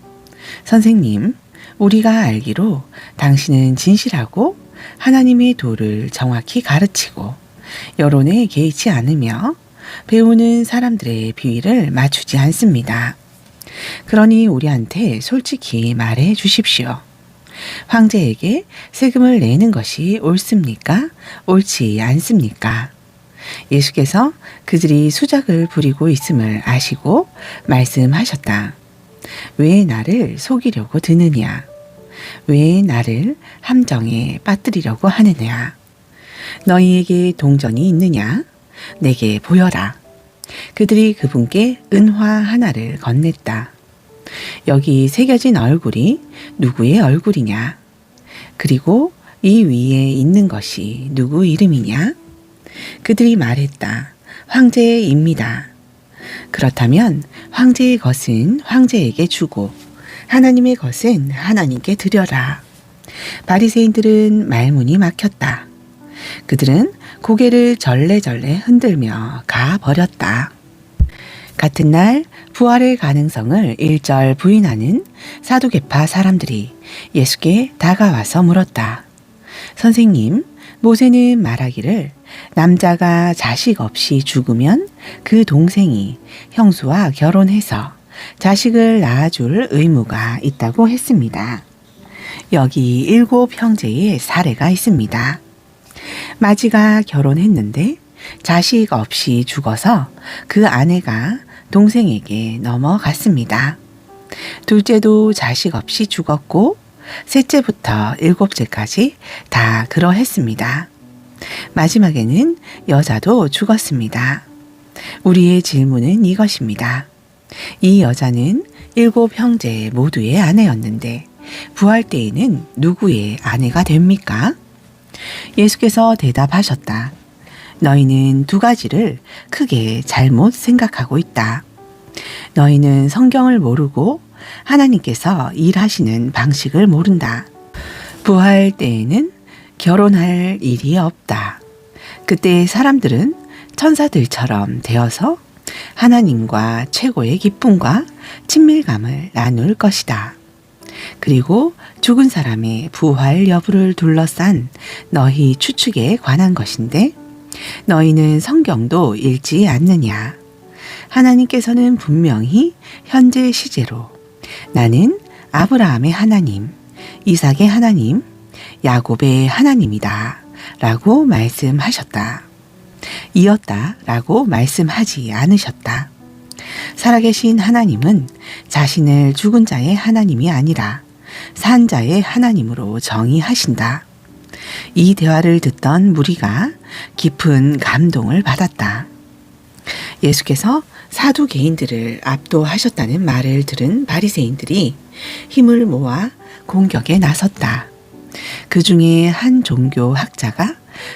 선생님, 우리가 알기로 당신은 진실하고 하나님의 도를 정확히 가르치고 여론에 개의치 않으며 배우는 사람들의 비위를 맞추지 않습니다. 그러니 우리한테 솔직히 말해 주십시오. 황제에게 세금을 내는 것이 옳습니까? 옳지 않습니까? 예수께서 그들이 수작을 부리고 있음을 아시고 말씀하셨다. 왜 나를 속이려고 드느냐? 왜 나를 함정에 빠뜨리려고 하느냐? 너희에게 동전이 있느냐? 내게 보여라. 그들이 그분께 은화 하나를 건넸다. 여기 새겨진 얼굴이 누구의 얼굴이냐? 그리고 이 위에 있는 것이 누구 이름이냐? 그들이 말했다. 황제입니다. 그렇다면 황제의 것은 황제에게 주고 하나님의 것은 하나님께 드려라. 바리새인들은 말문이 막혔다. 그들은 고개를 절레절레 흔들며 가버렸다. 같은 날 부활의 가능성을 일절 부인하는 사두개파 사람들이 예수께 다가와서 물었다. 선생님, 모세는 말하기를 남자가 자식 없이 죽으면 그 동생이 형수와 결혼해서 자식을 낳아줄 의무가 있다고 했습니다. 여기 7 형제의 사례가 있습니다. 마지가 결혼했는데 자식 없이 죽어서 그 아내가 동생에게 넘어갔습니다. 둘째도 자식 없이 죽었고 셋째부터 7째까지 다 그러했습니다. 마지막에는 여자도 죽었습니다. 우리의 질문은 이것입니다. 이 여자는 7 형제 모두의 아내였는데 부활 때에는 누구의 아내가 됩니까? 예수께서 대답하셨다. 너희는 2가지를 크게 잘못 생각하고 있다. 너희는 성경을 모르고 하나님께서 일하시는 방식을 모른다. 부활 때에는 결혼할 일이 없다. 그때 사람들은 천사들처럼 되어서 하나님과 최고의 기쁨과 친밀감을 나눌 것이다. 그리고 죽은 사람의 부활 여부를 둘러싼 너희 추측에 관한 것인데 너희는 성경도 읽지 않느냐. 하나님께서는 분명히 현재 시제로 나는 아브라함의 하나님, 이삭의 하나님, 야곱의 하나님이다 라고 말씀하셨다. 이었다 라고 말씀하지 않으셨다. 살아계신 하나님은 자신을 죽은 자의 하나님이 아니라 산자의 하나님으로 정의하신다. 이 대화를 듣던 무리가 깊은 감동을 받았다. 예수께서 사두개인들을 압도하셨다는 말을 들은 바리새인들이 힘을 모아 공격에 나섰다. 그 중에 한 종교학자가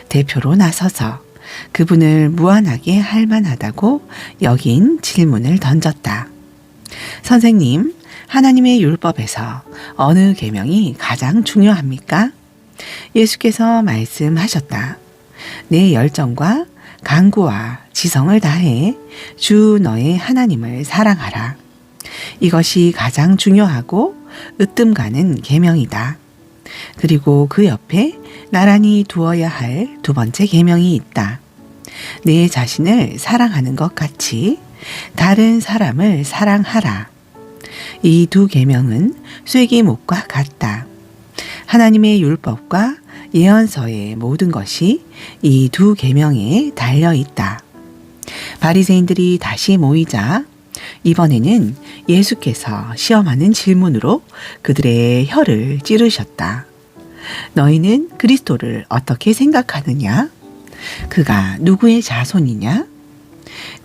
대표로 나서서 그분을 무안하게 할 만하다고 여긴 질문을 던졌다. 선생님, 하나님의 율법에서 어느 계명이 가장 중요합니까? 예수께서 말씀하셨다. 내 열정과 간구와 지성을 다해 주 너의 하나님을 사랑하라. 이것이 가장 중요하고 으뜸 가는 계명이다. 그리고 그 옆에 나란히 두어야 할 두 번째 계명이 있다. 내 자신을 사랑하는 것 같이 다른 사람을 사랑하라. 이 두 계명은 쐐기목과 같다. 하나님의 율법과 예언서의 모든 것이 이 두 계명에 달려 있다. 바리새인들이 다시 모이자 이번에는 예수께서 시험하는 질문으로 그들의 혀를 찌르셨다. 너희는 그리스도를 어떻게 생각하느냐? 그가 누구의 자손이냐?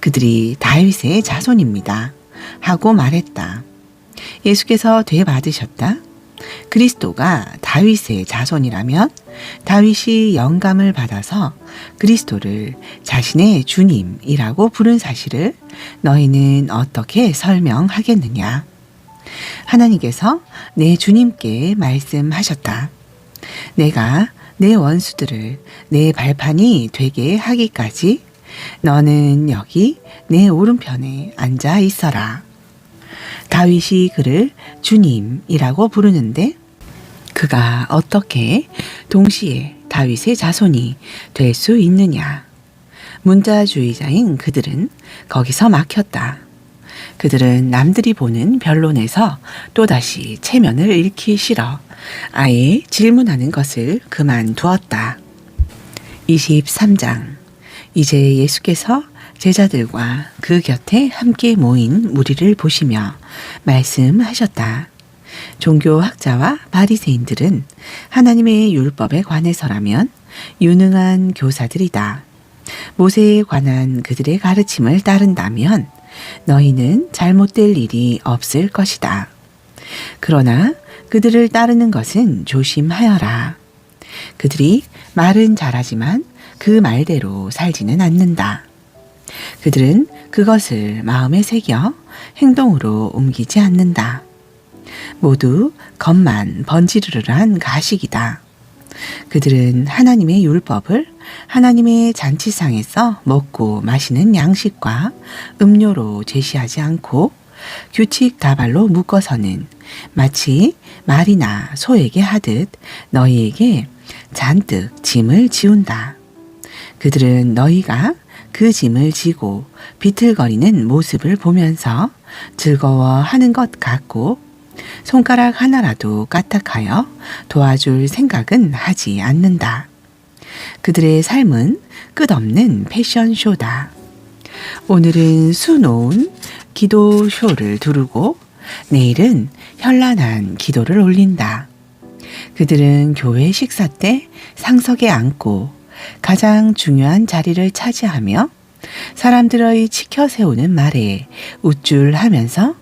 그들이 다윗의 자손입니다. 하고 말했다. 예수께서 되받으셨다. 그리스도가 다윗의 자손이라면 다윗이 영감을 받아서 그리스도를 자신의 주님이라고 부른 사실을 너희는 어떻게 설명하겠느냐? 하나님께서 내 주님께 말씀하셨다. 내가 내 원수들을 내 발판이 되게 하기까지 너는 여기 내 오른편에 앉아 있어라. 다윗이 그를 주님이라고 부르는데 그가 어떻게 동시에 다윗의 자손이 될 수 있느냐? 문자주의자인 그들은 거기서 막혔다. 그들은 남들이 보는 변론에서 또다시 체면을 잃기 싫어 아예 질문하는 것을 그만두었다. 23장. 이제 예수께서 제자들과 그 곁에 함께 모인 무리를 보시며 말씀하셨다. 종교학자와 바리새인들은 하나님의 율법에 관해서라면 유능한 교사들이다. 모세에 관한 그들의 가르침을 따른다면 너희는 잘못될 일이 없을 것이다. 그러나 그들을 따르는 것은 조심하여라. 그들이 말은 잘하지만 그 말대로 살지는 않는다. 그들은 그것을 마음에 새겨 행동으로 옮기지 않는다. 모두 겉만 번지르르한 가식이다. 그들은 하나님의 율법을 하나님의 잔치상에서 먹고 마시는 양식과 음료로 제시하지 않고 규칙 다발로 묶어서는 마치 말이나 소에게 하듯 너희에게 잔뜩 짐을 지운다. 그들은 너희가 그 짐을 지고 비틀거리는 모습을 보면서 즐거워하는 것 같고 손가락 하나라도 까딱하여 도와줄 생각은 하지 않는다. 그들의 삶은 끝없는 패션쇼다. 오늘은 수놓은 기도쇼를 두르고 내일은 현란한 기도를 올린다. 그들은 교회 식사 때 상석에 앉고 가장 중요한 자리를 차지하며 사람들의 치켜 세우는 말에 우쭐하면서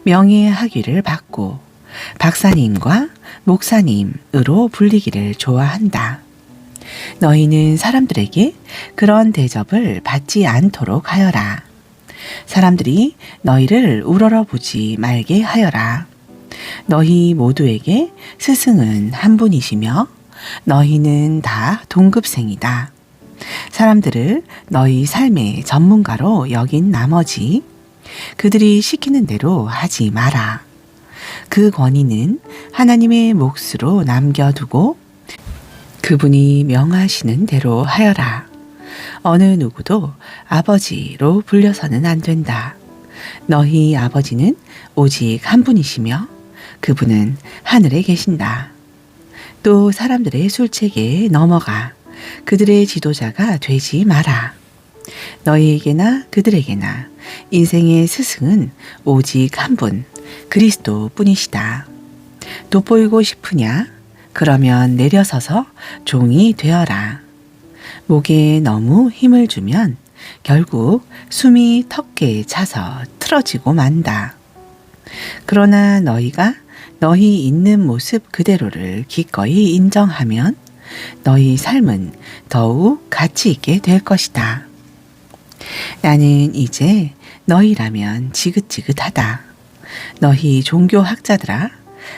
명예학위를 받고 박사님과 목사님으로 불리기를 좋아한다. 너희는 사람들에게 그런 대접을 받지 않도록 하여라. 사람들이 너희를 우러러보지 말게 하여라. 너희 모두에게 스승은 한 분이시며 너희는 다 동급생이다. 사람들을 너희 삶의 전문가로 여긴 나머지 그들이 시키는 대로 하지 마라. 그 권위는 하나님의 몫으로 남겨두고 그분이 명하시는 대로 하여라. 어느 누구도 아버지로 불려서는 안 된다. 너희 아버지는 오직 한 분이시며 그분은 하늘에 계신다. 또 사람들의 술책에 넘어가 그들의 지도자가 되지 마라. 너희에게나 그들에게나 인생의 스승은 오직 한 분, 그리스도 뿐이시다. 돋보이고 싶으냐? 그러면 내려서서 종이 되어라. 목에 너무 힘을 주면 결국 숨이 턱에 차서 틀어지고 만다. 그러나 너희가 너희 있는 모습 그대로를 기꺼이 인정하면 너희 삶은 더욱 가치 있게 될 것이다. 나는 이제 너희라면 지긋지긋하다. 너희 종교학자들아,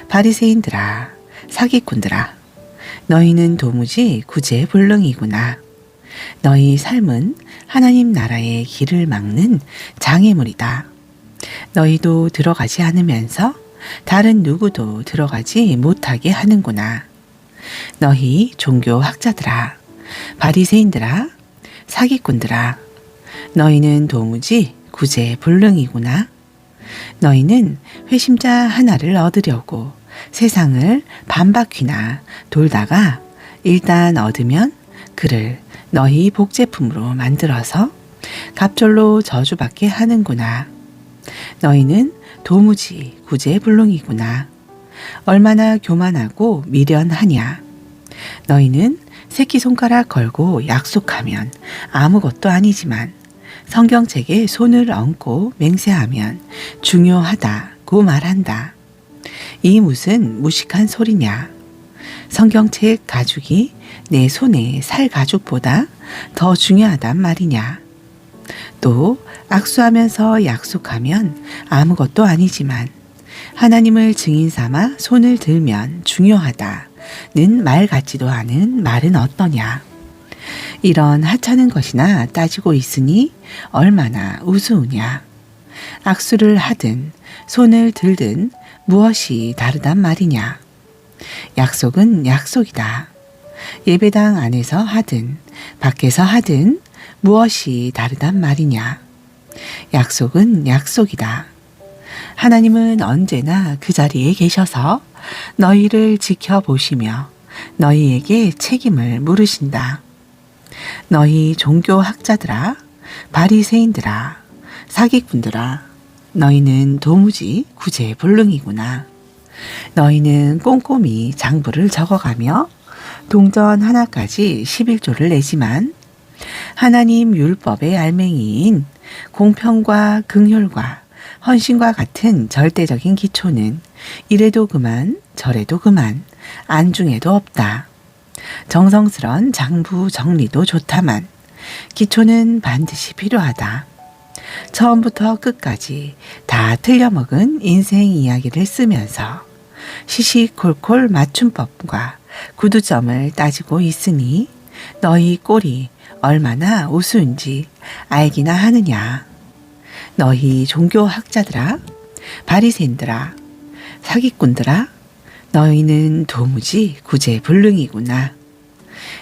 바리새인들아, 사기꾼들아, 너희는 도무지 구제불능이구나. 너희 삶은 하나님 나라의 길을 막는 장애물이다. 너희도 들어가지 않으면서 다른 누구도 들어가지 못하게 하는구나. 너희 종교학자들아, 바리새인들아, 사기꾼들아, 너희는 도무지 구제불능이구나. 너희는 회심자 하나를 얻으려고 세상을 반바퀴나 돌다가 일단 얻으면 그를 너희 복제품으로 만들어서 갑절로 저주받게 하는구나. 너희는 도무지 구제불능이구나. 얼마나 교만하고 미련하냐. 너희는 새끼손가락 걸고 약속하면 아무것도 아니지만 성경책에 손을 얹고 맹세하면 중요하다고 말한다. 이 무슨 무식한 소리냐. 성경책 가죽이 내 손의 살 가죽보다 더 중요하단 말이냐. 또 악수하면서 약속하면 아무것도 아니지만 하나님을 증인 삼아 손을 들면 중요하다는 말 같지도 않은 말은 어떠냐. 이런 하찮은 것이나 따지고 있으니 얼마나 우스우냐. 악수를 하든 손을 들든 무엇이 다르단 말이냐. 약속은 약속이다. 예배당 안에서 하든 밖에서 하든 무엇이 다르단 말이냐. 약속은 약속이다. 하나님은 언제나 그 자리에 계셔서 너희를 지켜보시며 너희에게 책임을 물으신다. 너희 종교학자들아, 바리새인들아, 사기꾼들아, 너희는 도무지 구제불능이구나. 너희는 꼼꼼히 장부를 적어가며 동전 하나까지 11조를 내지만 하나님 율법의 알맹이인 공평과 긍휼과 헌신과 같은 절대적인 기초는 이래도 그만 저래도 그만 안중에도 없다. 정성스런 장부 정리도 좋다만 기초는 반드시 필요하다. 처음부터 끝까지 다 틀려먹은 인생 이야기를 쓰면서 시시콜콜 맞춤법과 구두점을 따지고 있으니 너희 꼴이 얼마나 우스운지 알기나 하느냐. 너희 종교학자들아, 바리새인들아, 사기꾼들아, 너희는 도무지 구제불능이구나.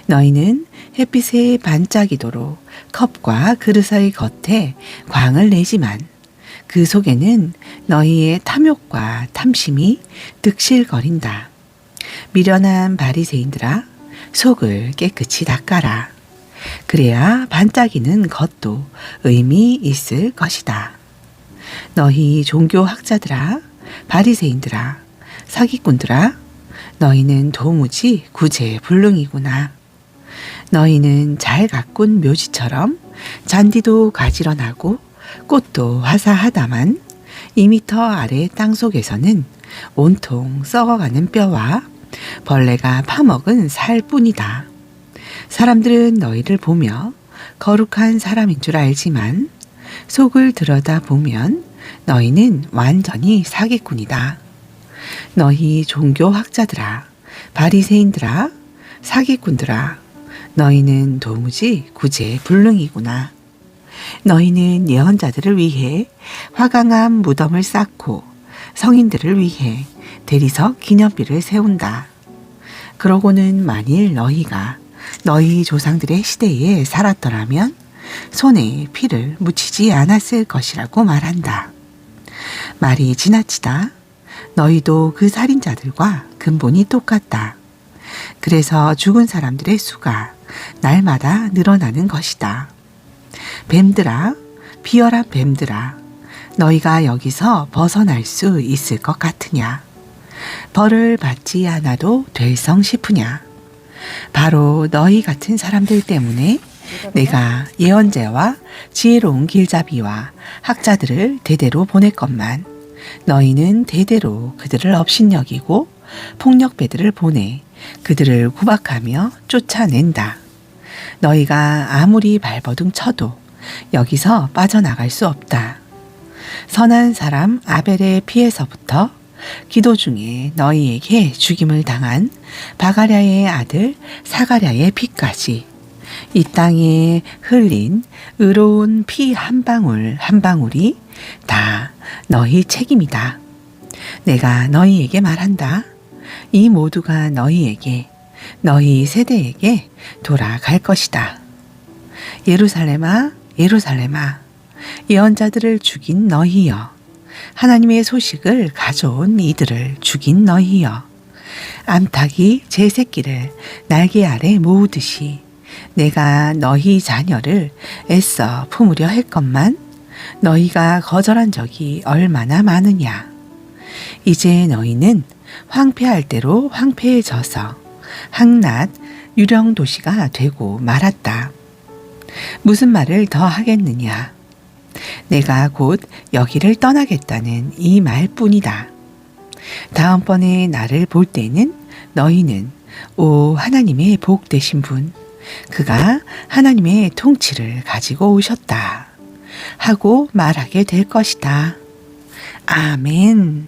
너희는 햇빛의 반짝이도록 컵과 그릇의 겉에 광을 내지만 그 속에는 너희의 탐욕과 탐심이 득실거린다. 미련한 바리새인들아, 속을 깨끗이 닦아라. 그래야 반짝이는 겉도 의미 있을 것이다. 너희 종교학자들아, 바리새인들아, 사기꾼들아, 너희는 도무지 구제불능이구나. 너희는 잘 가꾼 묘지처럼 잔디도 가지런하고 꽃도 화사하다만 2미터 아래 땅속에서는 온통 썩어가는 뼈와 벌레가 파먹은 살뿐이다. 사람들은 너희를 보며 거룩한 사람인 줄 알지만 속을 들여다보면 너희는 완전히 사기꾼이다. 너희 종교학자들아, 바리새인들아, 사기꾼들아, 너희는 도무지 구제불능이구나. 너희는 예언자들을 위해 화강암 무덤을 쌓고 성인들을 위해 대리석 기념비를 세운다. 그러고는 만일 너희가 너희 조상들의 시대에 살았더라면 손에 피를 묻히지 않았을 것이라고 말한다. 말이 지나치다. 너희도 그 살인자들과 근본이 똑같다. 그래서 죽은 사람들의 수가 날마다 늘어나는 것이다. 뱀들아, 비열한 뱀들아, 너희가 여기서 벗어날 수 있을 것 같으냐? 벌을 받지 않아도 될성 싶으냐? 바로 너희 같은 사람들 때문에 내가 예언자와 지혜로운 길잡이와 학자들을 대대로 보냈건만 너희는 대대로 그들을 업신여기고 폭력배들을 보내 그들을 구박하며 쫓아낸다. 너희가 아무리 발버둥 쳐도 여기서 빠져나갈 수 없다. 선한 사람 아벨의 피에서부터 기도 중에 너희에게 죽임을 당한 바가랴의 아들 사가랴의 피까지 이 땅에 흘린 의로운 피 한 방울 한 방울이 다 너희 책임이다. 내가 너희에게 말한다. 이 모두가 너희에게 너희 세대에게 돌아갈 것이다. 예루살렘아 예루살렘아 예언자들을 죽인 너희여 하나님의 소식을 가져온 이들을 죽인 너희여 암탉이 제 새끼를 날개 아래 모으듯이 내가 너희 자녀를 애써 품으려 했건만 너희가 거절한 적이 얼마나 많으냐. 이제 너희는 황폐할 대로 황폐해져서 한낱 유령 도시가 되고 말았다. 무슨 말을 더 하겠느냐. 내가 곧 여기를 떠나겠다는 이 말뿐이다. 다음번에 나를 볼 때는 너희는 오 하나님의 복 되신 분 그가 하나님의 통치를 가지고 오셨다 하고 말하게 될 것이다. 아멘.